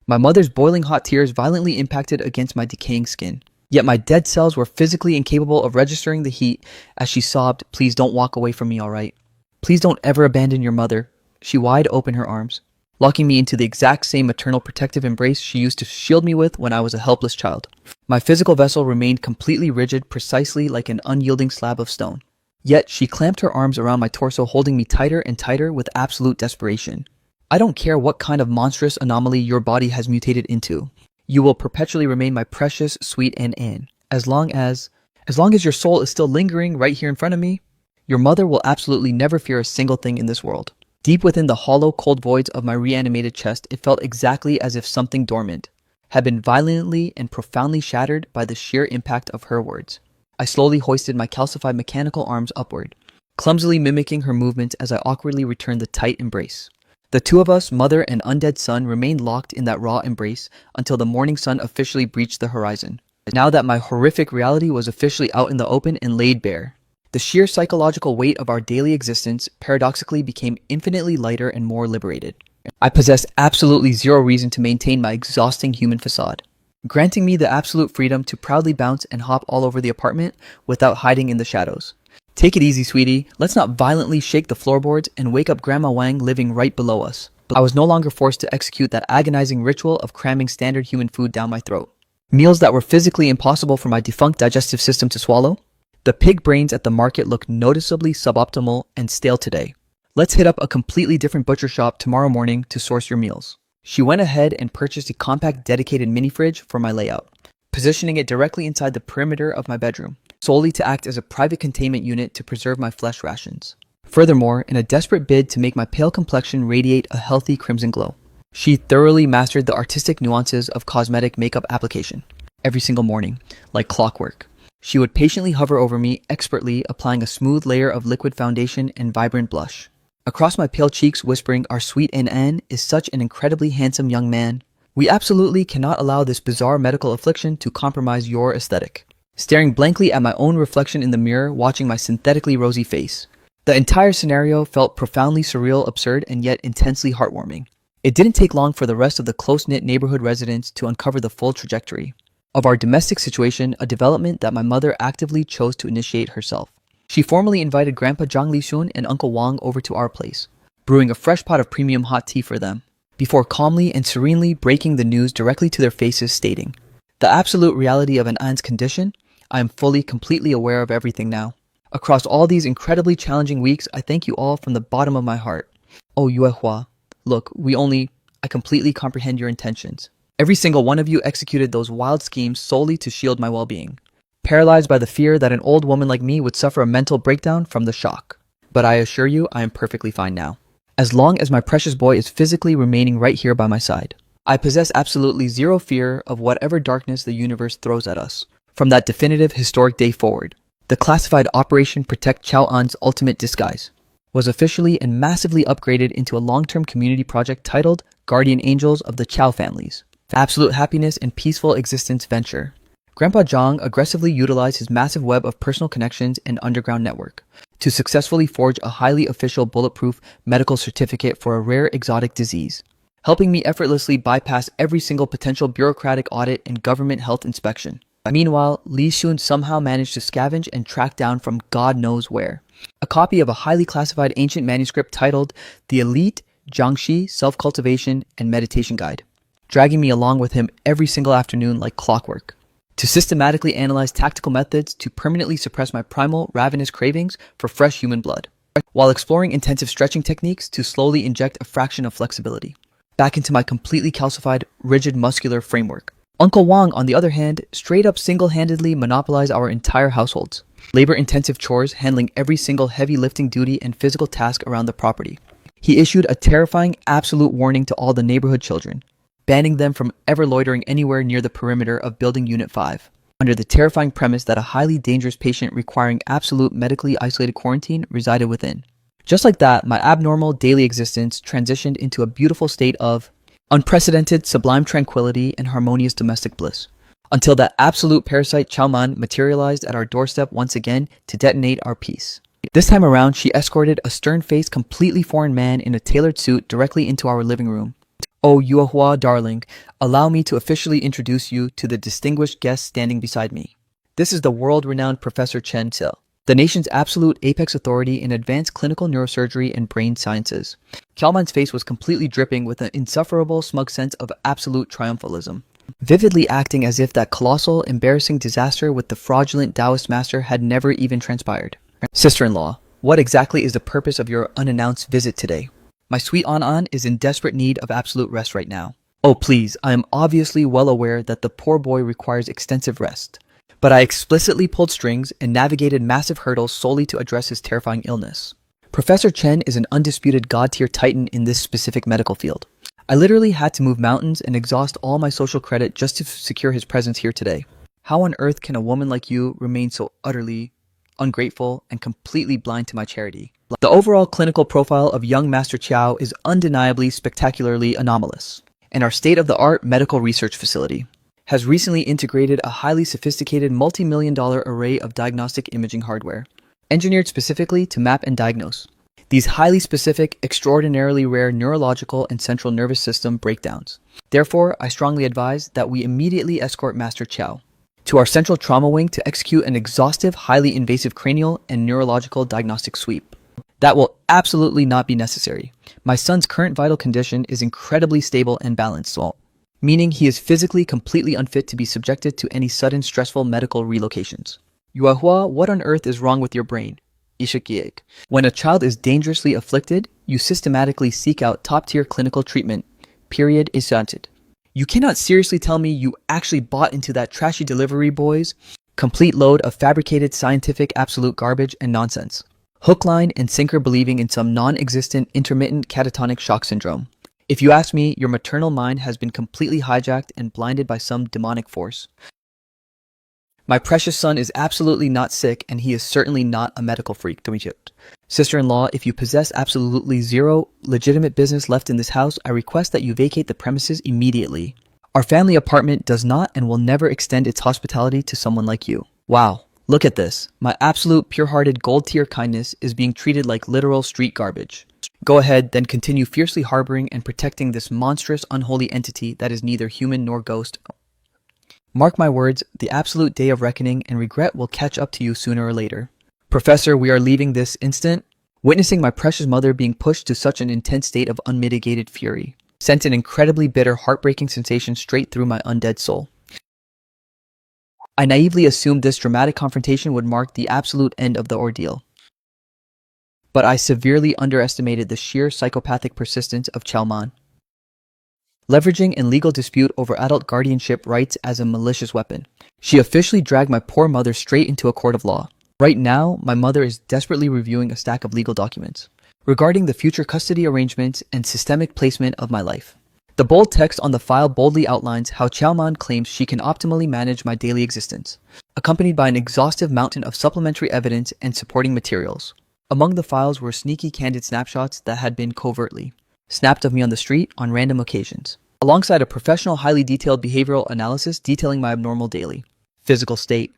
My mother's boiling hot tears violently impacted against my decaying skin. Yet my dead cells were physically incapable of registering the heat as she sobbed, "Please don't walk away from me, alright? Please don't ever abandon your mother." She wide opened her arms, locking me into the exact same maternal protective embrace she used to shield me with when I was a helpless child. My physical vessel remained completely rigid, precisely like an unyielding slab of stone. Yet she clamped her arms around my torso, holding me tighter and tighter with absolute desperation. "I don't care what kind of monstrous anomaly your body has mutated into. You will perpetually remain my precious, sweet Anne. As long as your soul is still lingering right here in front of me, your mother will absolutely never fear a single thing in this world." Deep within the hollow, cold voids of my reanimated chest, it felt exactly as if something dormant had been violently and profoundly shattered by the sheer impact of her words. I slowly hoisted my calcified mechanical arms upward, clumsily mimicking her movements as I awkwardly returned the tight embrace. The two of us, mother and undead son, remained locked in that raw embrace until the morning sun officially breached the horizon. Now that my horrific reality was officially out in the open and laid bare, the sheer psychological weight of our daily existence paradoxically became infinitely lighter and more liberated. I possessed absolutely zero reason to maintain my exhausting human facade, granting me the absolute freedom to proudly bounce and hop all over the apartment without hiding in the shadows. Take it easy, sweetie. Let's not violently shake the floorboards and wake up Grandma Wang living right below us. But I was no longer forced to execute that agonizing ritual of cramming standard human food down my throat. Meals that were physically impossible for my defunct digestive system to swallow. The pig brains at the market look noticeably suboptimal and stale today. Let's hit up a completely different butcher shop tomorrow morning to source your meals. She went ahead and purchased a compact dedicated mini fridge for my layout, positioning it directly inside the perimeter of my bedroom, solely to act as a private containment unit to preserve my flesh rations. Furthermore, in a desperate bid to make my pale complexion radiate a healthy crimson glow, she thoroughly mastered the artistic nuances of cosmetic makeup application. Every single morning, like clockwork, she would patiently hover over me, expertly applying a smooth layer of liquid foundation and vibrant blush. Across my pale cheeks, whispering, "Our sweet Anne is such an incredibly handsome young man. We absolutely cannot allow this bizarre medical affliction to compromise your aesthetic." Staring blankly at my own reflection in the mirror, watching my synthetically rosy face, the entire scenario felt profoundly surreal, absurd, and yet intensely heartwarming. It didn't take long for the rest of the close-knit neighborhood residents to uncover the full trajectory of our domestic situation, a development that my mother actively chose to initiate herself. She formally invited Grandpa Zhang Lixun and Uncle Wang over to our place, brewing a fresh pot of premium hot tea for them, before calmly and serenely breaking the news directly to their faces, stating, "The absolute reality of Anne's condition, I am fully, completely aware of everything now. Across all these incredibly challenging weeks, I thank you all from the bottom of my heart. Oh, Yue Hua, look, I completely comprehend your intentions. Every single one of you executed those wild schemes solely to shield my well-being, paralyzed by the fear that an old woman like me would suffer a mental breakdown from the shock. But I assure you, I am perfectly fine now, as long as my precious boy is physically remaining right here by my side. I possess absolutely zero fear of whatever darkness the universe throws at us. From that definitive historic day forward, the classified Operation Protect Chao An's ultimate disguise was officially and massively upgraded into a long-term community project titled Guardian Angels of the Chao Families, Absolute Happiness and Peaceful Existence Venture. Grandpa Zhang aggressively utilized his massive web of personal connections and underground network to successfully forge a highly official bulletproof medical certificate for a rare exotic disease, helping me effortlessly bypass every single potential bureaucratic audit and government health inspection. Meanwhile, Li Xun somehow managed to scavenge and track down from God knows where a copy of a highly classified ancient manuscript titled The Elite Jiangxi Self-Cultivation and Meditation Guide, dragging me along with him every single afternoon like clockwork, to systematically analyze tactical methods to permanently suppress my primal, ravenous cravings for fresh human blood, while exploring intensive stretching techniques to slowly inject a fraction of flexibility back into my completely calcified, rigid muscular framework. Uncle Wang, on the other hand, straight up single-handedly monopolized our entire households, labor-intensive chores handling every single heavy lifting duty and physical task around the property. He issued a terrifying absolute warning to all the neighborhood children, banning them from ever loitering anywhere near the perimeter of Building Unit 5, under the terrifying premise that a highly dangerous patient requiring absolute medically isolated quarantine resided within. Just like that, my abnormal daily existence transitioned into a beautiful state of unprecedented, sublime tranquility and harmonious domestic bliss. until that absolute parasite Chaoman materialized at our doorstep once again to detonate our peace. This time around, she escorted a stern-faced, completely foreign man in a tailored suit directly into our living room. Oh, Yuehua, darling, allow me to officially introduce you to the distinguished guest standing beside me. This is the world-renowned Professor Chen Sil, the nation's absolute apex authority in advanced clinical neurosurgery and brain sciences. Chaoman's face was completely dripping with an insufferable, smug sense of absolute triumphalism, vividly acting as if that colossal, embarrassing disaster with the fraudulent Taoist master had never even transpired. Sister-in-law, what exactly is the purpose of your unannounced visit today? My sweet An is in desperate need of absolute rest right now. Oh please, I am obviously well aware that the poor boy requires extensive rest. But I explicitly pulled strings and navigated massive hurdles solely to address his terrifying illness. Professor Chen is an undisputed god-tier titan in this specific medical field. I literally had to move mountains and exhaust all my social credit just to secure his presence here today. How on earth can a woman like you remain so utterly ungrateful and completely blind to my charity? The overall clinical profile of young Master Chiao is undeniably spectacularly anomalous, and our state-of-the-art medical research facility has recently integrated a highly sophisticated multi-million-dollar array of diagnostic imaging hardware, engineered specifically to map and diagnose these highly specific, extraordinarily rare neurological and central nervous system breakdowns. Therefore, I strongly advise that we immediately escort Master Chiao to our central trauma wing to execute an exhaustive, highly invasive cranial and neurological diagnostic sweep. That will absolutely not be necessary. My son's current vital condition is incredibly stable and balanced, meaning he is physically completely unfit to be subjected to any sudden stressful medical relocations. Yuehua, what on earth is wrong with your brain? Ishikieg. When a child is dangerously afflicted, you systematically seek out top-tier clinical treatment. Period is granted. You cannot seriously tell me you actually bought into that trashy delivery boy's complete load of fabricated scientific absolute garbage and nonsense. Hook, line, and sinker believing in some non-existent intermittent catatonic shock syndrome. If you ask me, your maternal mind has been completely hijacked and blinded by some demonic force. My precious son is absolutely not sick, and he is certainly not a medical freak. Sister-in-law, if you possess absolutely zero legitimate business left in this house, I request that you vacate the premises immediately. Our family apartment does not and will never extend its hospitality to someone like you. Wow, look at this. My absolute pure-hearted gold-tier kindness is being treated like literal street garbage. Go ahead, then continue fiercely harboring and protecting this monstrous, unholy entity that is neither human nor ghost. Mark my words, the absolute day of reckoning and regret will catch up to you sooner or later. Professor, we are leaving this instant. Witnessing my precious mother being pushed to such an intense state of unmitigated fury sent an incredibly bitter, heartbreaking sensation straight through my undead soul. I naively assumed this dramatic confrontation would mark the absolute end of the ordeal. But I severely underestimated the sheer psychopathic persistence of Chaoman, leveraging an legal dispute over adult guardianship rights as a malicious weapon. She officially dragged my poor mother straight into a court of law. Right now, my mother is desperately reviewing a stack of legal documents regarding the future custody arrangements and systemic placement of my life. The bold text on the file boldly outlines how Chaoman claims she can optimally manage my daily existence, accompanied by an exhaustive mountain of supplementary evidence and supporting materials. Among the files were sneaky candid snapshots that had been covertly snapped of me on the street on random occasions, alongside a professional, highly detailed behavioral analysis detailing my abnormal daily physical state.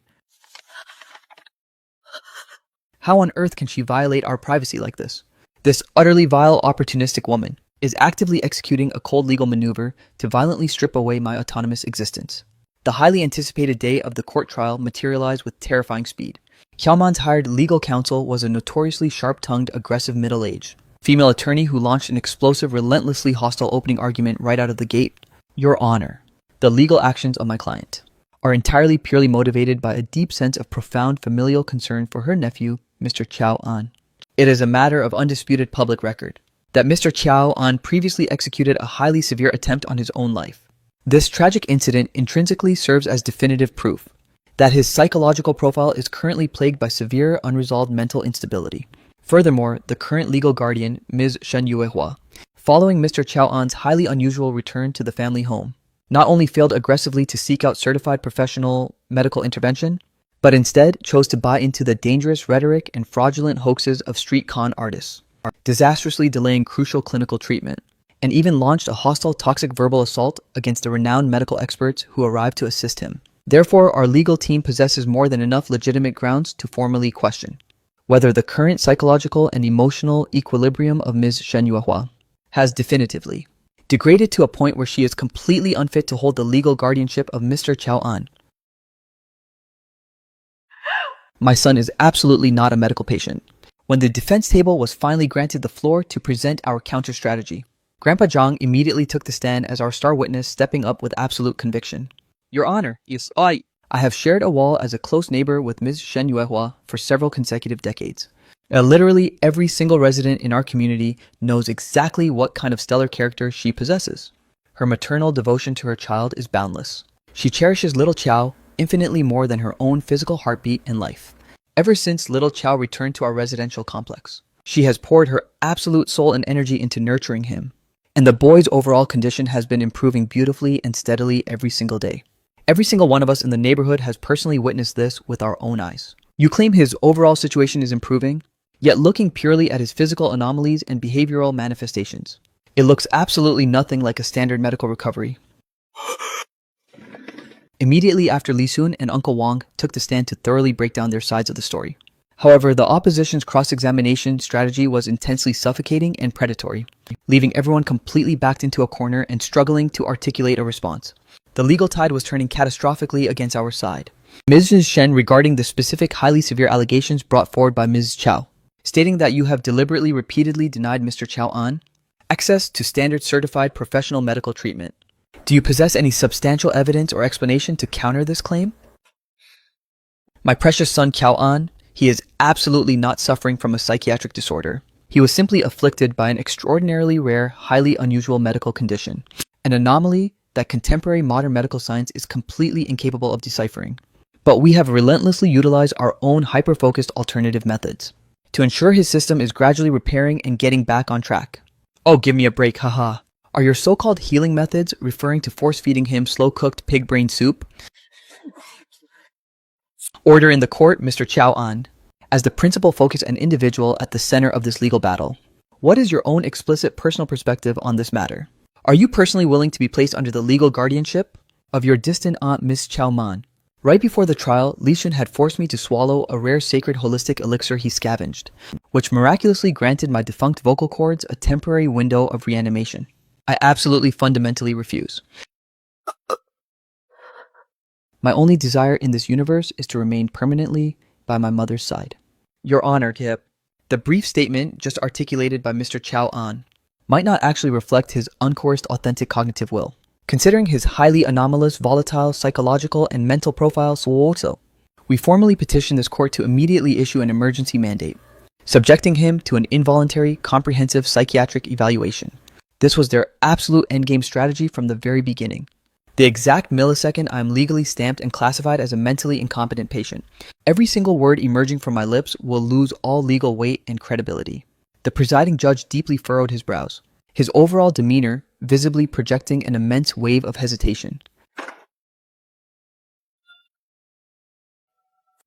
How on earth can she violate our privacy like this? This utterly vile, opportunistic woman is actively executing a cold legal maneuver to violently strip away my autonomous existence. The highly anticipated day of the court trial materialized with terrifying speed. Chaoman's hired legal counsel was a notoriously sharp-tongued, aggressive middle-aged female attorney who launched an explosive, relentlessly hostile opening argument right out of the gate. Your Honor, the legal actions of my client are entirely purely motivated by a deep sense of profound familial concern for her nephew, Mr. Chiao An. It is a matter of undisputed public record that Mr. Chiao An previously executed a highly severe attempt on his own life. This tragic incident intrinsically serves as definitive proof that his psychological profile is currently plagued by severe, unresolved mental instability. Furthermore, the current legal guardian, Ms. Shen Yuehua, following Mr. Chiao An's highly unusual return to the family home, not only failed aggressively to seek out certified professional medical intervention, but instead chose to buy into the dangerous rhetoric and fraudulent hoaxes of street con artists, disastrously delaying crucial clinical treatment, and even launched a hostile, toxic verbal assault against the renowned medical experts who arrived to assist him. Therefore, our legal team possesses more than enough legitimate grounds to formally question whether the current psychological and emotional equilibrium of Ms. Shen Yuehua has definitively degraded to a point where she is completely unfit to hold the legal guardianship of Mr. Chao An. My son is absolutely not a medical patient. When the defense table was finally granted the floor to present our counter strategy, Grandpa Zhang immediately took the stand as our star witness, stepping up with absolute conviction. Your Honor, yes, I have shared a wall as a close neighbor with Ms. Shen Yuehua for several consecutive decades. Literally every single resident in our community knows exactly what kind of stellar character she possesses. Her maternal devotion to her child is boundless. She cherishes little Qiao infinitely more than her own physical heartbeat and life. Ever since little Qiao returned to our residential complex, she has poured her absolute soul and energy into nurturing him, and the boy's overall condition has been improving beautifully and steadily every single day. Every single one of us in the neighborhood has personally witnessed this with our own eyes. You claim his overall situation is improving, yet looking purely at his physical anomalies and behavioral manifestations, it looks absolutely nothing like a standard medical recovery. Immediately after Li Sun and Uncle Wang took the stand to thoroughly break down their sides of the story. However, the opposition's cross-examination strategy was intensely suffocating and predatory, leaving everyone completely backed into a corner and struggling to articulate a response. The legal tide was turning catastrophically against our side. Ms. Shen, regarding the specific highly severe allegations brought forward by Ms. Chao, stating that you have deliberately repeatedly denied Mr. Chao An access to standard certified professional medical treatment. Do you possess any substantial evidence or explanation to counter this claim? My precious son Chao An, he is absolutely not suffering from a psychiatric disorder. He was simply afflicted by an extraordinarily rare, highly unusual medical condition, an anomaly that contemporary modern medical science is completely incapable of deciphering. But we have relentlessly utilized our own hyper-focused alternative methods to ensure his system is gradually repairing and getting back on track. Oh, give me a break, haha. Are your so-called healing methods referring to force-feeding him slow-cooked pig brain soup? Order in the court, Mr. Chao An. As the principal focus and individual at the center of this legal battle, what is your own explicit personal perspective on this matter? Are you personally willing to be placed under the legal guardianship of your distant aunt, Miss Chao Man? Right before the trial, Li Shun had forced me to swallow a rare sacred holistic elixir he scavenged, which miraculously granted my defunct vocal cords a temporary window of reanimation. I absolutely fundamentally refuse. My only desire in this universe is to remain permanently by my mother's side. Your Honor, Kip, the brief statement just articulated by Mr. Chao An might not actually reflect his uncoerced authentic cognitive will. Considering his highly anomalous, volatile, psychological, and mental profile, we formally petition this court to immediately issue an emergency mandate, subjecting him to an involuntary, comprehensive psychiatric evaluation. This was their absolute endgame strategy from the very beginning. The exact millisecond I am legally stamped and classified as a mentally incompetent patient, every single word emerging from my lips will lose all legal weight and credibility. The presiding judge deeply furrowed his brows, his overall demeanor visibly projecting an immense wave of hesitation.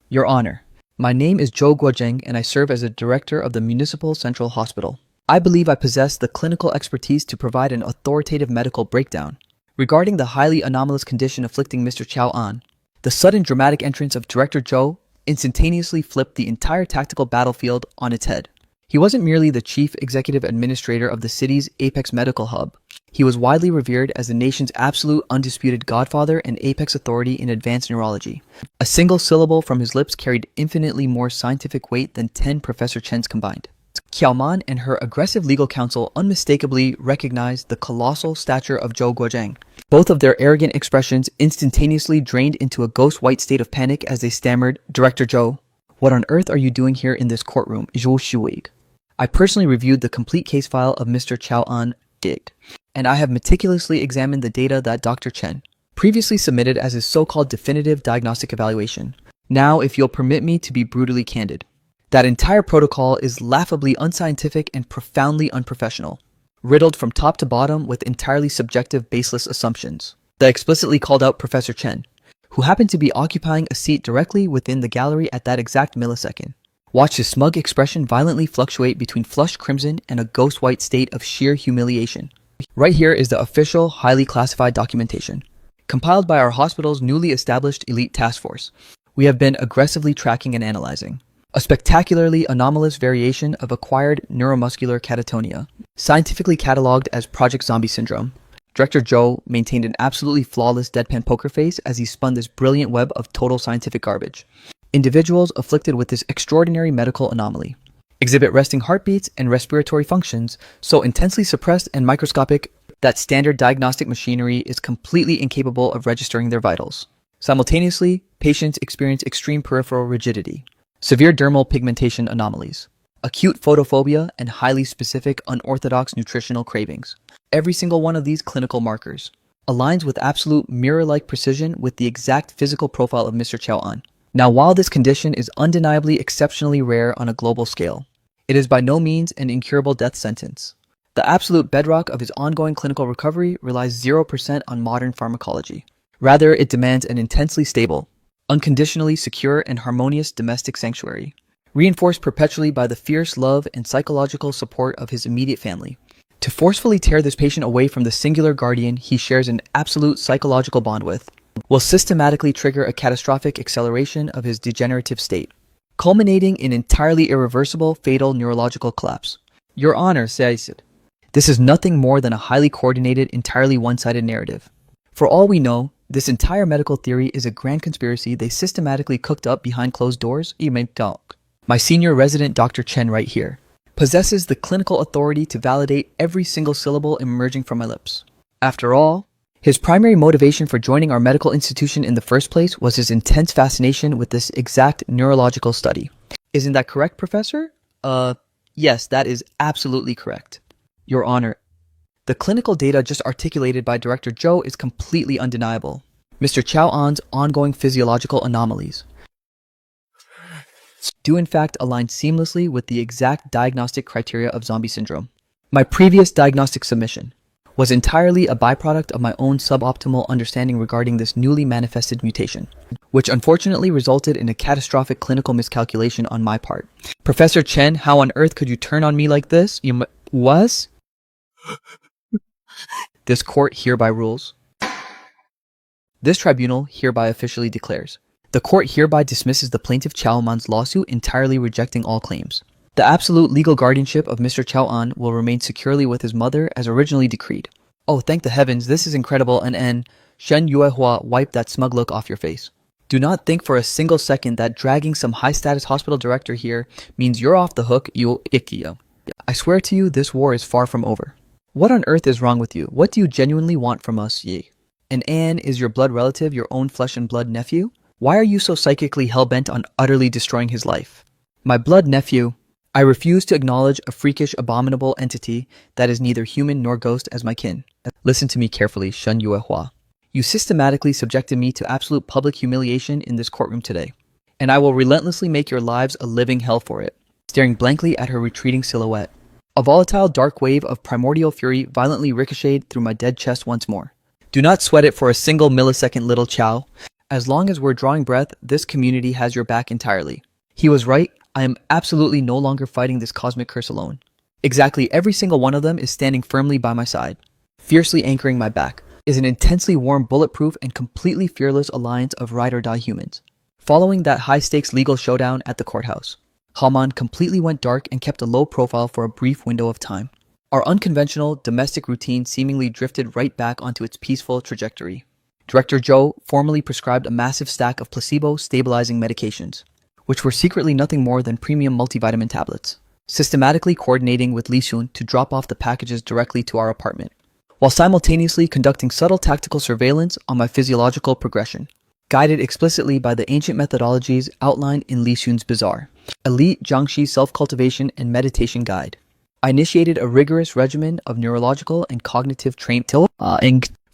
Your Honor, my name is Zhou Guozheng and I serve as a director of the Municipal Central Hospital. I believe I possess the clinical expertise to provide an authoritative medical breakdown regarding the highly anomalous condition afflicting Mr. Chao An. The sudden dramatic entrance of Director Zhou instantaneously flipped the entire tactical battlefield on its head. He wasn't merely the chief executive administrator of the city's apex medical hub. He was widely revered as the nation's absolute undisputed godfather and apex authority in advanced neurology. A single syllable from his lips carried infinitely more scientific weight than 10 Professor Chens combined. Qiao Man and her aggressive legal counsel unmistakably recognized the colossal stature of Zhou Guozheng. Both of their arrogant expressions instantaneously drained into a ghost-white state of panic as they stammered, Director Zhou, what on earth are you doing here in this courtroom, Zhou Shuig? I personally reviewed the complete case file of Mr. Chao An, and I have meticulously examined the data that Dr. Chen previously submitted as his so-called definitive diagnostic evaluation. Now, if you'll permit me to be brutally candid, that entire protocol is laughably unscientific and profoundly unprofessional, riddled from top to bottom with entirely subjective, baseless assumptions. The explicitly called out Professor Chen, who happened to be occupying a seat directly within the gallery at that exact millisecond, watched his smug expression violently fluctuate between flushed crimson and a ghost-white state of sheer humiliation. Right here is the official, highly classified documentation, compiled by our hospital's newly established elite task force. We have been aggressively tracking and analyzing a spectacularly anomalous variation of acquired neuromuscular catatonia, scientifically cataloged as Project Zombie Syndrome. Director Joe maintained an absolutely flawless deadpan poker face as he spun this brilliant web of total scientific garbage. Individuals afflicted with this extraordinary medical anomaly exhibit resting heartbeats and respiratory functions so intensely suppressed and microscopic that standard diagnostic machinery is completely incapable of registering their vitals. Simultaneously, patients experience extreme peripheral rigidity, severe dermal pigmentation anomalies, acute photophobia, and highly specific unorthodox nutritional cravings. Every single one of these clinical markers aligns with absolute mirror-like precision with the exact physical profile of Mr. Chao An. Now, while this condition is undeniably exceptionally rare on a global scale, it is by no means an incurable death sentence. The absolute bedrock of his ongoing clinical recovery relies 0% on modern pharmacology. Rather, it demands an intensely stable, unconditionally secure and harmonious domestic sanctuary, reinforced perpetually by the fierce love and psychological support of his immediate family. To forcefully tear this patient away from the singular guardian he shares an absolute psychological bond with will systematically trigger a catastrophic acceleration of his degenerative state, culminating in entirely irreversible fatal neurological collapse. Your Honor, said, this is nothing more than a highly coordinated, entirely one-sided narrative. For all we know, this entire medical theory is a grand conspiracy they systematically cooked up behind closed doors. You may talk. My senior resident Dr. Chen right here possesses the clinical authority to validate every single syllable emerging from my lips. After all, his primary motivation for joining our medical institution in the first place was his intense fascination with this exact neurological study. Isn't that correct, Professor? Yes, that is absolutely correct. Your Honor, the clinical data just articulated by Director Joe is completely undeniable. Mr. Chao An's ongoing physiological anomalies do in fact align seamlessly with the exact diagnostic criteria of zombie syndrome. My previous diagnostic submission was entirely a byproduct of my own suboptimal understanding regarding this newly manifested mutation, which unfortunately resulted in a catastrophic clinical miscalculation on my part. Professor Chen, how on earth could you turn on me like this? You was? This court hereby rules. This tribunal hereby officially declares. The court hereby dismisses the plaintiff Chao Man's lawsuit, entirely rejecting all claims. The absolute legal guardianship of Mr. Chao An will remain securely with his mother as originally decreed. Oh, thank the heavens, this is incredible, and Shen Yuehua, wipe that smug look off your face. Do not think for a single second that dragging some high-status hospital director here means you're off the hook, you ikia. I swear to you, this war is far from over. What on earth is wrong with you? What do you genuinely want from us, ye? And Anne is your blood relative, your own flesh and blood nephew? Why are you so psychically hell-bent on utterly destroying his life? My blood nephew, I refuse to acknowledge a freakish, abominable entity that is neither human nor ghost as my kin. Listen to me carefully, Shen Yuehua. You systematically subjected me to absolute public humiliation in this courtroom today, and I will relentlessly make your lives a living hell for it. Staring blankly at her retreating silhouette, a volatile dark wave of primordial fury violently ricocheted through my dead chest once more. Do not sweat it for a single millisecond, little Chao. As long as we're drawing breath, this community has your back entirely. He was right. I am absolutely no longer fighting this cosmic curse alone. Exactly every single one of them is standing firmly by my side. Fiercely anchoring my back is an intensely warm, bulletproof, and completely fearless alliance of ride-or-die humans. Following that high-stakes legal showdown at the courthouse, Haman completely went dark and kept a low profile for a brief window of time. Our unconventional, domestic routine seemingly drifted right back onto its peaceful trajectory. Director Joe formally prescribed a massive stack of placebo-stabilizing medications, which were secretly nothing more than premium multivitamin tablets, systematically coordinating with Li Xun to drop off the packages directly to our apartment, while simultaneously conducting subtle tactical surveillance on my physiological progression, guided explicitly by the ancient methodologies outlined in Li Xun's Bazaar, Elite Jiangxi Self-Cultivation and Meditation Guide. I initiated a rigorous regimen of neurological and cognitive training.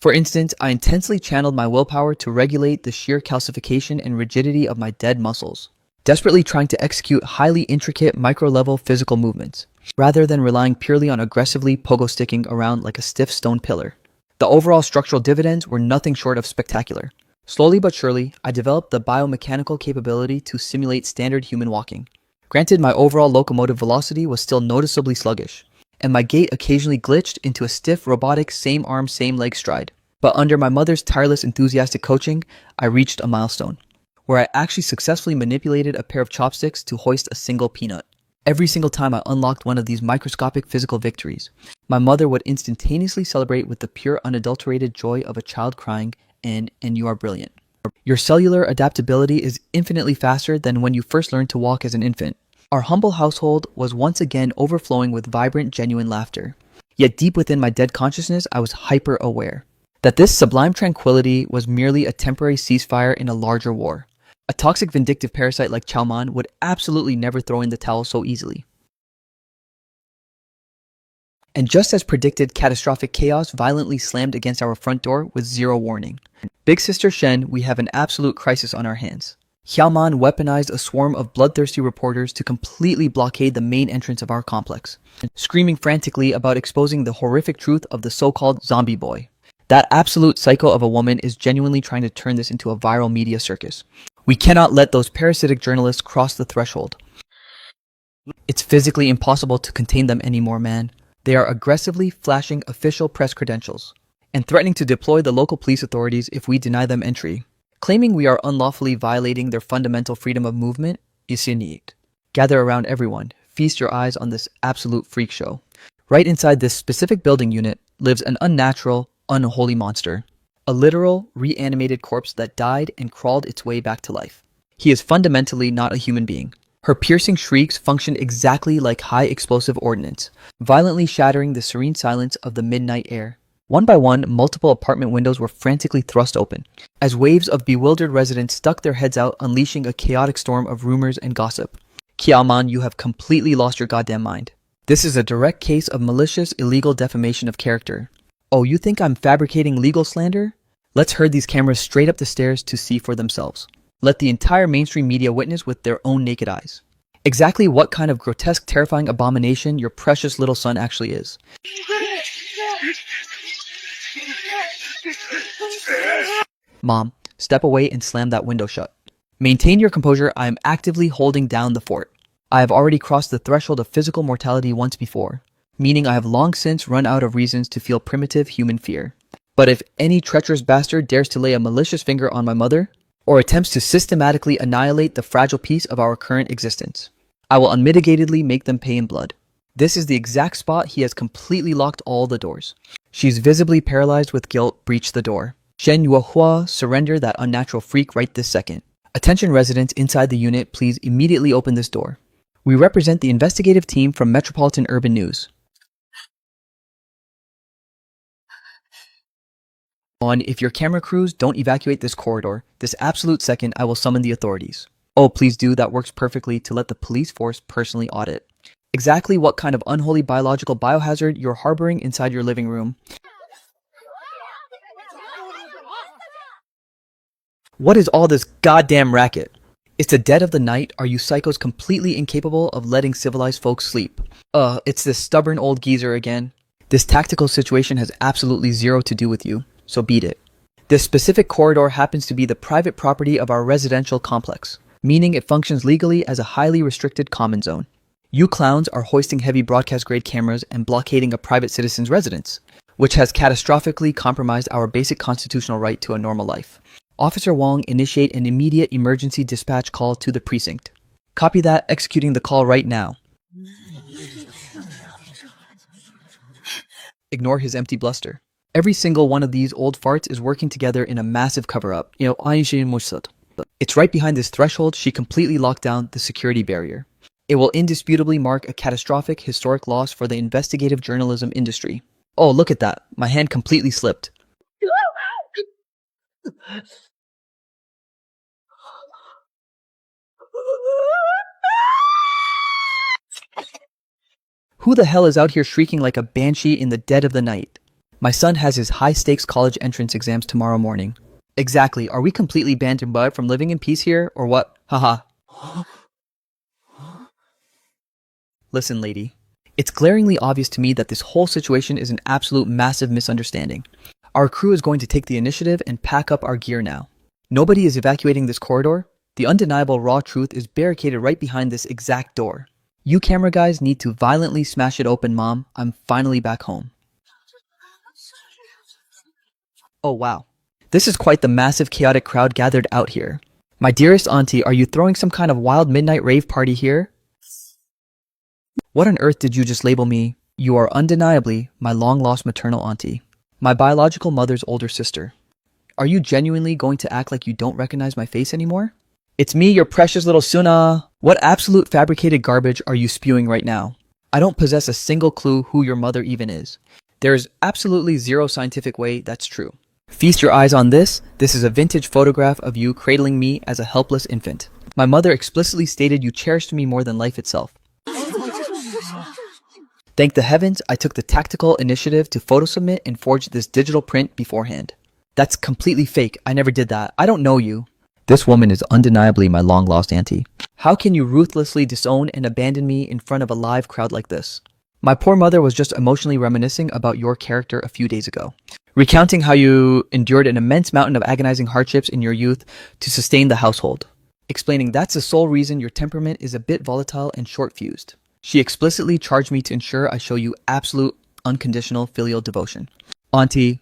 For instance, I intensely channeled my willpower to regulate the sheer calcification and rigidity of my dead muscles, desperately trying to execute highly intricate micro-level physical movements, rather than relying purely on aggressively pogo-sticking around like a stiff stone pillar. The overall structural dividends were nothing short of spectacular. Slowly but surely, I developed the biomechanical capability to simulate standard human walking. Granted, my overall locomotive velocity was still noticeably sluggish, and my gait occasionally glitched into a stiff, robotic, same arm, same leg stride. But under my mother's tireless enthusiastic coaching, I reached a milestone, where I actually successfully manipulated a pair of chopsticks to hoist a single peanut. Every single time I unlocked one of these microscopic physical victories, my mother would instantaneously celebrate with the pure unadulterated joy of a child crying, and you are brilliant. Your cellular adaptability is infinitely faster than when you first learned to walk as an infant. Our humble household was once again overflowing with vibrant, genuine laughter. Yet deep within my dead consciousness, I was hyper-aware that this sublime tranquility was merely a temporary ceasefire in a larger war. A toxic vindictive parasite like Chowman would absolutely never throw in the towel so easily. And just as predicted, catastrophic chaos violently slammed against our front door with zero warning. Big Sister Shen, we have an absolute crisis on our hands. Xiaoman weaponized a swarm of bloodthirsty reporters to completely blockade the main entrance of our complex, screaming frantically about exposing the horrific truth of the so-called zombie boy. That absolute psycho of a woman is genuinely trying to turn this into a viral media circus. We cannot let those parasitic journalists cross the threshold. It's physically impossible to contain them anymore, man. They are aggressively flashing official press credentials and threatening to deploy the local police authorities if we deny them entry. Claiming we are unlawfully violating their fundamental freedom of movement is unique. Gather around, everyone. Feast your eyes on this absolute freak show. Right inside this specific building unit lives an unnatural, unholy monster. A literal, reanimated corpse that died and crawled its way back to life. He is fundamentally not a human being. Her piercing shrieks functioned exactly like high-explosive ordnance, violently shattering the serene silence of the midnight air. One by one, multiple apartment windows were frantically thrust open, as waves of bewildered residents stuck their heads out, unleashing a chaotic storm of rumors and gossip. Qiaoman, you have completely lost your goddamn mind. This is a direct case of malicious, illegal defamation of character. Oh, you think I'm fabricating legal slander? Let's herd these cameras straight up the stairs to see for themselves. Let the entire mainstream media witness with their own naked eyes exactly what kind of grotesque, terrifying abomination your precious little son actually is. Mom, step away and slam that window shut. Maintain your composure. I am actively holding down the fort. I have already crossed the threshold of physical mortality once before, meaning I have long since run out of reasons to feel primitive human fear. But if any treacherous bastard dares to lay a malicious finger on my mother, or attempts to systematically annihilate the fragile piece of our current existence, I will unmitigatedly make them pay in blood. This is the exact spot he has completely locked all the doors. She's visibly paralyzed with guilt. Breach the door. Shen Yuehua, surrender that unnatural freak right this second. Attention residents inside the unit, please immediately open this door. We represent the investigative team from Metropolitan Urban News. If your camera crews don't evacuate this corridor, this absolute second I will summon the authorities. Oh, please do. That works perfectly to let the police force personally audit exactly what kind of unholy biological biohazard you're harboring inside your living room. What is all this goddamn racket? It's the dead of the night. Are you psychos completely incapable of letting civilized folks sleep? It's this stubborn old geezer again. This tactical situation has absolutely zero to do with you, so beat it. This specific corridor happens to be the private property of our residential complex, meaning it functions legally as a highly restricted common zone. You clowns are hoisting heavy broadcast-grade cameras and blockading a private citizen's residence, which has catastrophically compromised our basic constitutional right to a normal life. Officer Wong, initiate an immediate emergency dispatch call to the precinct. Copy that, executing the call right now. Ignore his empty bluster. Every single one of these old farts is working together in a massive cover-up. It's right behind this threshold she completely locked down the security barrier. It will indisputably mark a catastrophic historic loss for the investigative journalism industry. Oh, look at that. My hand completely slipped. Who the hell is out here shrieking like a banshee in the dead of the night? My son has his high-stakes college entrance exams tomorrow morning. Exactly. Are we completely banned and barred from living in peace here, or what? Haha. Listen, lady. It's glaringly obvious to me that this whole situation is an absolute massive misunderstanding. Our crew is going to take the initiative and pack up our gear now. Nobody is evacuating this corridor. The undeniable raw truth is barricaded right behind this exact door. You camera guys need to violently smash it open, Mom. I'm finally back home. Oh wow. This is quite the massive chaotic crowd gathered out here. My dearest auntie, are you throwing some kind of wild midnight rave party here? What on earth did you just label me? You are undeniably my long-lost maternal auntie. My biological mother's older sister. Are you genuinely going to act like you don't recognize my face anymore? It's me, your precious little Suna. What absolute fabricated garbage are you spewing right now? I don't possess a single clue who your mother even is. There is absolutely zero scientific way that's true. Feast your eyes on this. This is a vintage photograph of you cradling me as a helpless infant. My mother explicitly stated you cherished me more than life itself. Thank the heavens, I took the tactical initiative to photo submit and forge this digital print beforehand. That's completely fake. I never did that. I don't know you. This woman is undeniably my long-lost auntie. How can you ruthlessly disown and abandon me in front of a live crowd like this? My poor mother was just emotionally reminiscing about your character a few days ago, recounting how you endured an immense mountain of agonizing hardships in your youth to sustain the household, explaining that's the sole reason your temperament is a bit volatile and short-fused. She explicitly charged me to ensure I show you absolute, unconditional filial devotion. Auntie,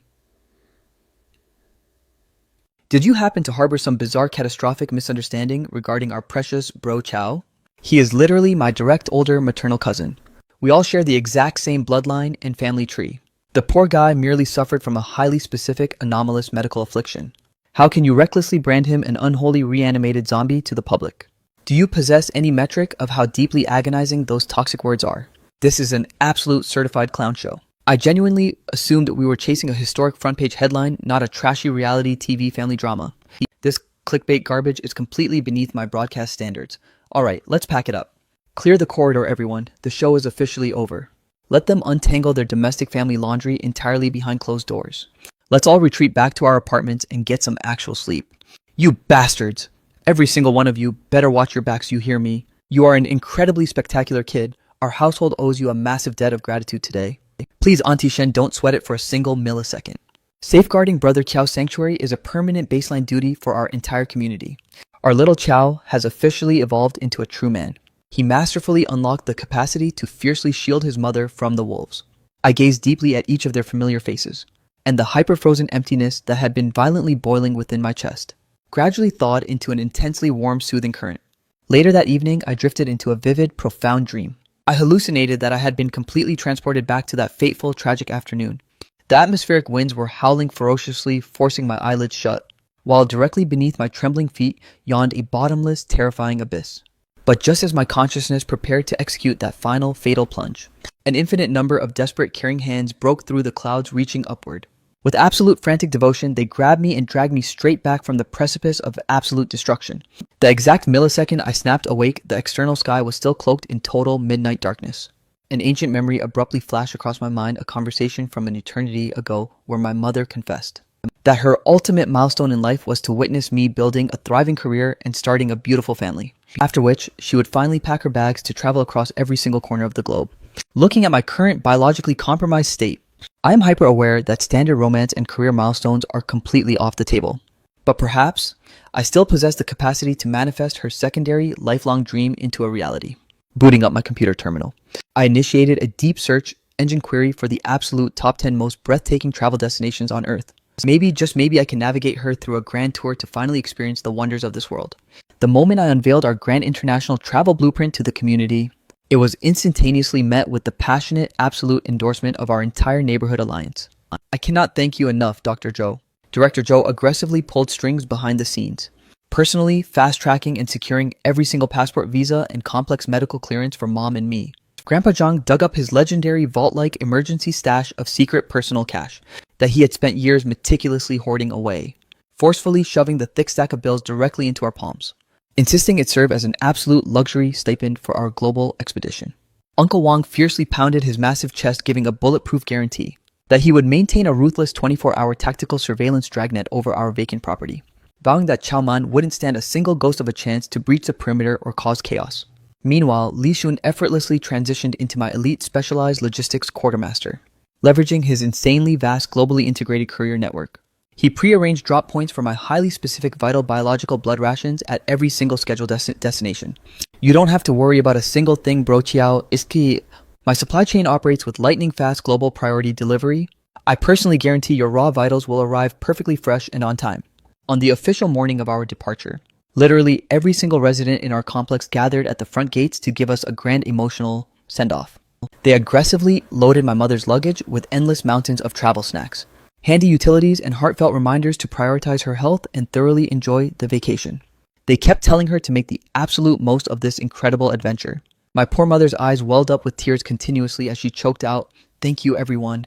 did you happen to harbor some bizarre catastrophic misunderstanding regarding our precious bro Chow? He is literally my direct older maternal cousin. We all share the exact same bloodline and family tree. The poor guy merely suffered from a highly specific, anomalous medical affliction. How can you recklessly brand him an unholy reanimated zombie to the public? Do you possess any metric of how deeply agonizing those toxic words are? This is an absolute certified clown show. I genuinely assumed we were chasing a historic front page headline, not a trashy reality TV family drama. This clickbait garbage is completely beneath my broadcast standards. Alright, let's pack it up. Clear the corridor, everyone. The show is officially over. Let them untangle their domestic family laundry entirely behind closed doors. Let's all retreat back to our apartments and get some actual sleep. You bastards! Every single one of you better watch your backs, you hear me? You are an incredibly spectacular kid. Our household owes you a massive debt of gratitude today. Please, Auntie Shen, don't sweat it for a single millisecond. Safeguarding Brother Chow's sanctuary is a permanent baseline duty for our entire community. Our little Chow has officially evolved into a true man. He masterfully unlocked the capacity to fiercely shield his mother from the wolves. I gazed deeply at each of their familiar faces, and the hyper-frozen emptiness that had been violently boiling within my chest gradually thawed into an intensely warm, soothing current. Later that evening, I drifted into a vivid, profound dream. I hallucinated that I had been completely transported back to that fateful, tragic afternoon. The atmospheric winds were howling ferociously, forcing my eyelids shut, while directly beneath my trembling feet yawned a bottomless, terrifying abyss. But just as my consciousness prepared to execute that final, fatal plunge, an infinite number of desperate, caring hands broke through the clouds, reaching upward. With absolute frantic devotion, they grabbed me and dragged me straight back from the precipice of absolute destruction. The exact millisecond I snapped awake, the external sky was still cloaked in total midnight darkness. An ancient memory abruptly flashed across my mind, a conversation from an eternity ago where my mother confessed that her ultimate milestone in life was to witness me building a thriving career and starting a beautiful family. After which, she would finally pack her bags to travel across every single corner of the globe. Looking at my current biologically compromised state, I am hyper aware that standard romance and career milestones are completely off the table. But perhaps, I still possess the capacity to manifest her secondary, lifelong dream into a reality. Booting up my computer terminal, I initiated a deep search engine query for the absolute top 10 most breathtaking travel destinations on Earth. Maybe, just maybe, I can navigate her through a grand tour to finally experience the wonders of this world. The moment I unveiled our grand international travel blueprint to the community, it was instantaneously met with the passionate, absolute endorsement of our entire neighborhood alliance. I cannot thank you enough, Dr. Zhou. Director Zhou aggressively pulled strings behind the scenes, personally fast-tracking and securing every single passport, visa, and complex medical clearance for Mom and me. Grandpa Zhang dug up his legendary vault-like emergency stash of secret personal cash that he had spent years meticulously hoarding away, forcefully shoving the thick stack of bills directly into our palms, insisting it serve as an absolute luxury stipend for our global expedition. Uncle Wang fiercely pounded his massive chest, giving a bulletproof guarantee that he would maintain a ruthless 24-hour tactical surveillance dragnet over our vacant property, vowing that Chao Man wouldn't stand a single ghost of a chance to breach the perimeter or cause chaos. Meanwhile, Li Shun effortlessly transitioned into my elite specialized logistics quartermaster, leveraging his insanely vast globally integrated courier network. He pre-arranged drop points for my highly specific vital biological blood rations at every single scheduled destination. You don't have to worry about a single thing, bro Chiao. Iski, my supply chain operates with lightning fast global priority delivery, I personally guarantee your raw vitals will arrive perfectly fresh and on time. On the official morning of our departure, literally every single resident in our complex gathered at the front gates to give us a grand emotional send-off. They aggressively loaded my mother's luggage with endless mountains of travel snacks, handy utilities, and heartfelt reminders to prioritize her health and thoroughly enjoy the vacation. They kept telling her to make the absolute most of this incredible adventure. My poor mother's eyes welled up with tears continuously as she choked out, "Thank you, everyone."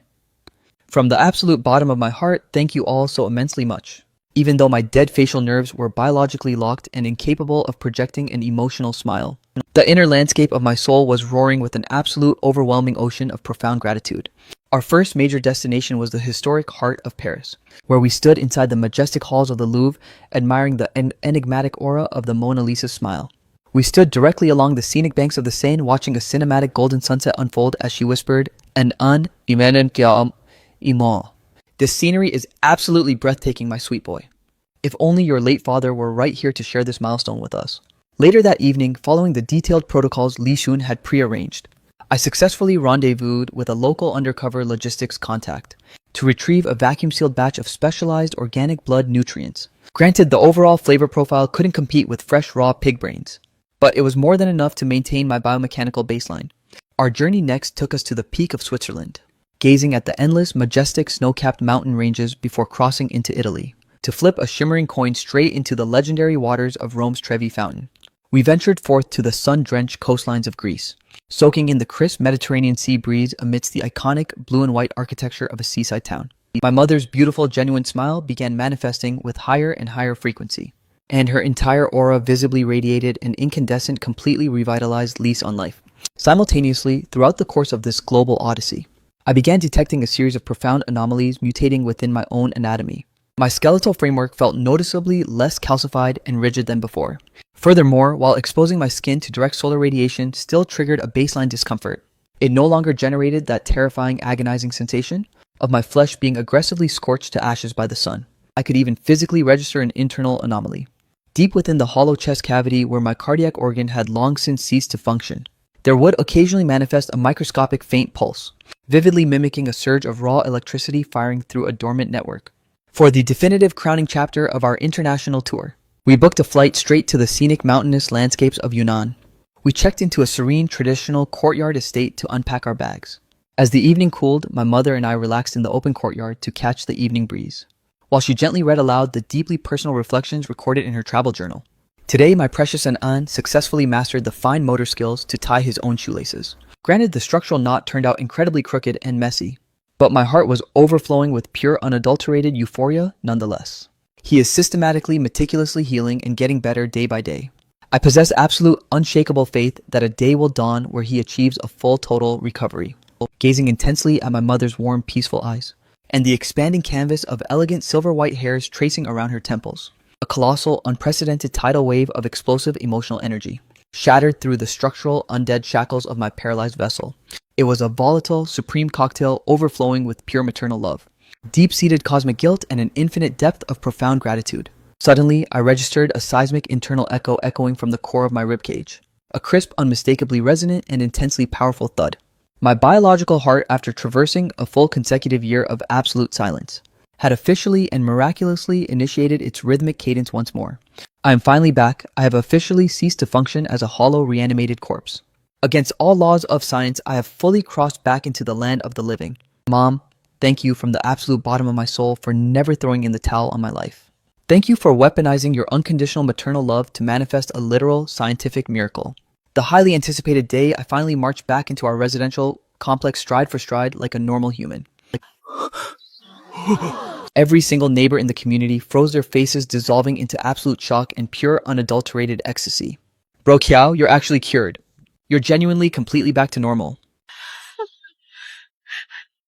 From the absolute bottom of my heart, thank you all so immensely much. Even though my dead facial nerves were biologically locked and incapable of projecting an emotional smile, the inner landscape of my soul was roaring with an absolute overwhelming ocean of profound gratitude. Our first major destination was the historic heart of Paris, where we stood inside the majestic halls of the Louvre, admiring the enigmatic aura of the Mona Lisa's smile. We stood directly along the scenic banks of the Seine, watching a cinematic golden sunset unfold as she whispered, "And un imenen immo." This scenery is absolutely breathtaking, my sweet boy. If only your late father were right here to share this milestone with us. Later that evening, following the detailed protocols Li Shun had prearranged, I successfully rendezvoused with a local undercover logistics contact to retrieve a vacuum-sealed batch of specialized organic blood nutrients. Granted, the overall flavor profile couldn't compete with fresh raw pig brains, but it was more than enough to maintain my biomechanical baseline. Our journey next took us to the peak of Switzerland, gazing at the endless, majestic snow-capped mountain ranges before crossing into Italy, to flip a shimmering coin straight into the legendary waters of Rome's Trevi Fountain. We ventured forth to the sun-drenched coastlines of Greece, soaking in the crisp Mediterranean sea breeze amidst the iconic blue and white architecture of a seaside town. My mother's beautiful, genuine smile began manifesting with higher and higher frequency, and her entire aura visibly radiated an incandescent, completely revitalized lease on life. Simultaneously, throughout the course of this global odyssey, I began detecting a series of profound anomalies mutating within my own anatomy. My skeletal framework felt noticeably less calcified and rigid than before. Furthermore, while exposing my skin to direct solar radiation still triggered a baseline discomfort, it no longer generated that terrifying, agonizing sensation of my flesh being aggressively scorched to ashes by the sun. I could even physically register an internal anomaly. Deep within the hollow chest cavity where my cardiac organ had long since ceased to function, there would occasionally manifest a microscopic faint pulse, vividly mimicking a surge of raw electricity firing through a dormant network. For the definitive crowning chapter of our international tour, we booked a flight straight to the scenic mountainous landscapes of Yunnan. We checked into a serene, traditional courtyard estate to unpack our bags. As the evening cooled, my mother and I relaxed in the open courtyard to catch the evening breeze, while she gently read aloud the deeply personal reflections recorded in her travel journal. Today, my precious An successfully mastered the fine motor skills to tie his own shoelaces. Granted, the structural knot turned out incredibly crooked and messy, but my heart was overflowing with pure, unadulterated euphoria nonetheless. He is systematically, meticulously healing and getting better day by day. I possess absolute, unshakable faith that a day will dawn where he achieves a full, total recovery. Gazing intensely at my mother's warm, peaceful eyes, and the expanding canvas of elegant silver-white hairs tracing around her temples, a colossal, unprecedented tidal wave of explosive emotional energy shattered through the structural, undead shackles of my paralyzed vessel. It was a volatile, supreme cocktail overflowing with pure maternal love, deep-seated cosmic guilt, and an infinite depth of profound gratitude. Suddenly, I registered a seismic internal echo echoing from the core of my ribcage, a crisp, unmistakably resonant, and intensely powerful thud. My biological heart, after traversing a full consecutive year of absolute silence, had officially and miraculously initiated its rhythmic cadence once more. I am finally back. I have officially ceased to function as a hollow, reanimated corpse. Against all laws of science, I have fully crossed back into the land of the living. Mom, thank you from the absolute bottom of my soul for never throwing in the towel on my life. Thank you for weaponizing your unconditional maternal love to manifest a literal scientific miracle. The highly anticipated day, I finally marched back into our residential complex stride for stride like a normal human. Every single neighbor in the community froze their faces, dissolving into absolute shock and pure, unadulterated ecstasy. Bro Kiao, you're actually cured. You're genuinely completely back to normal.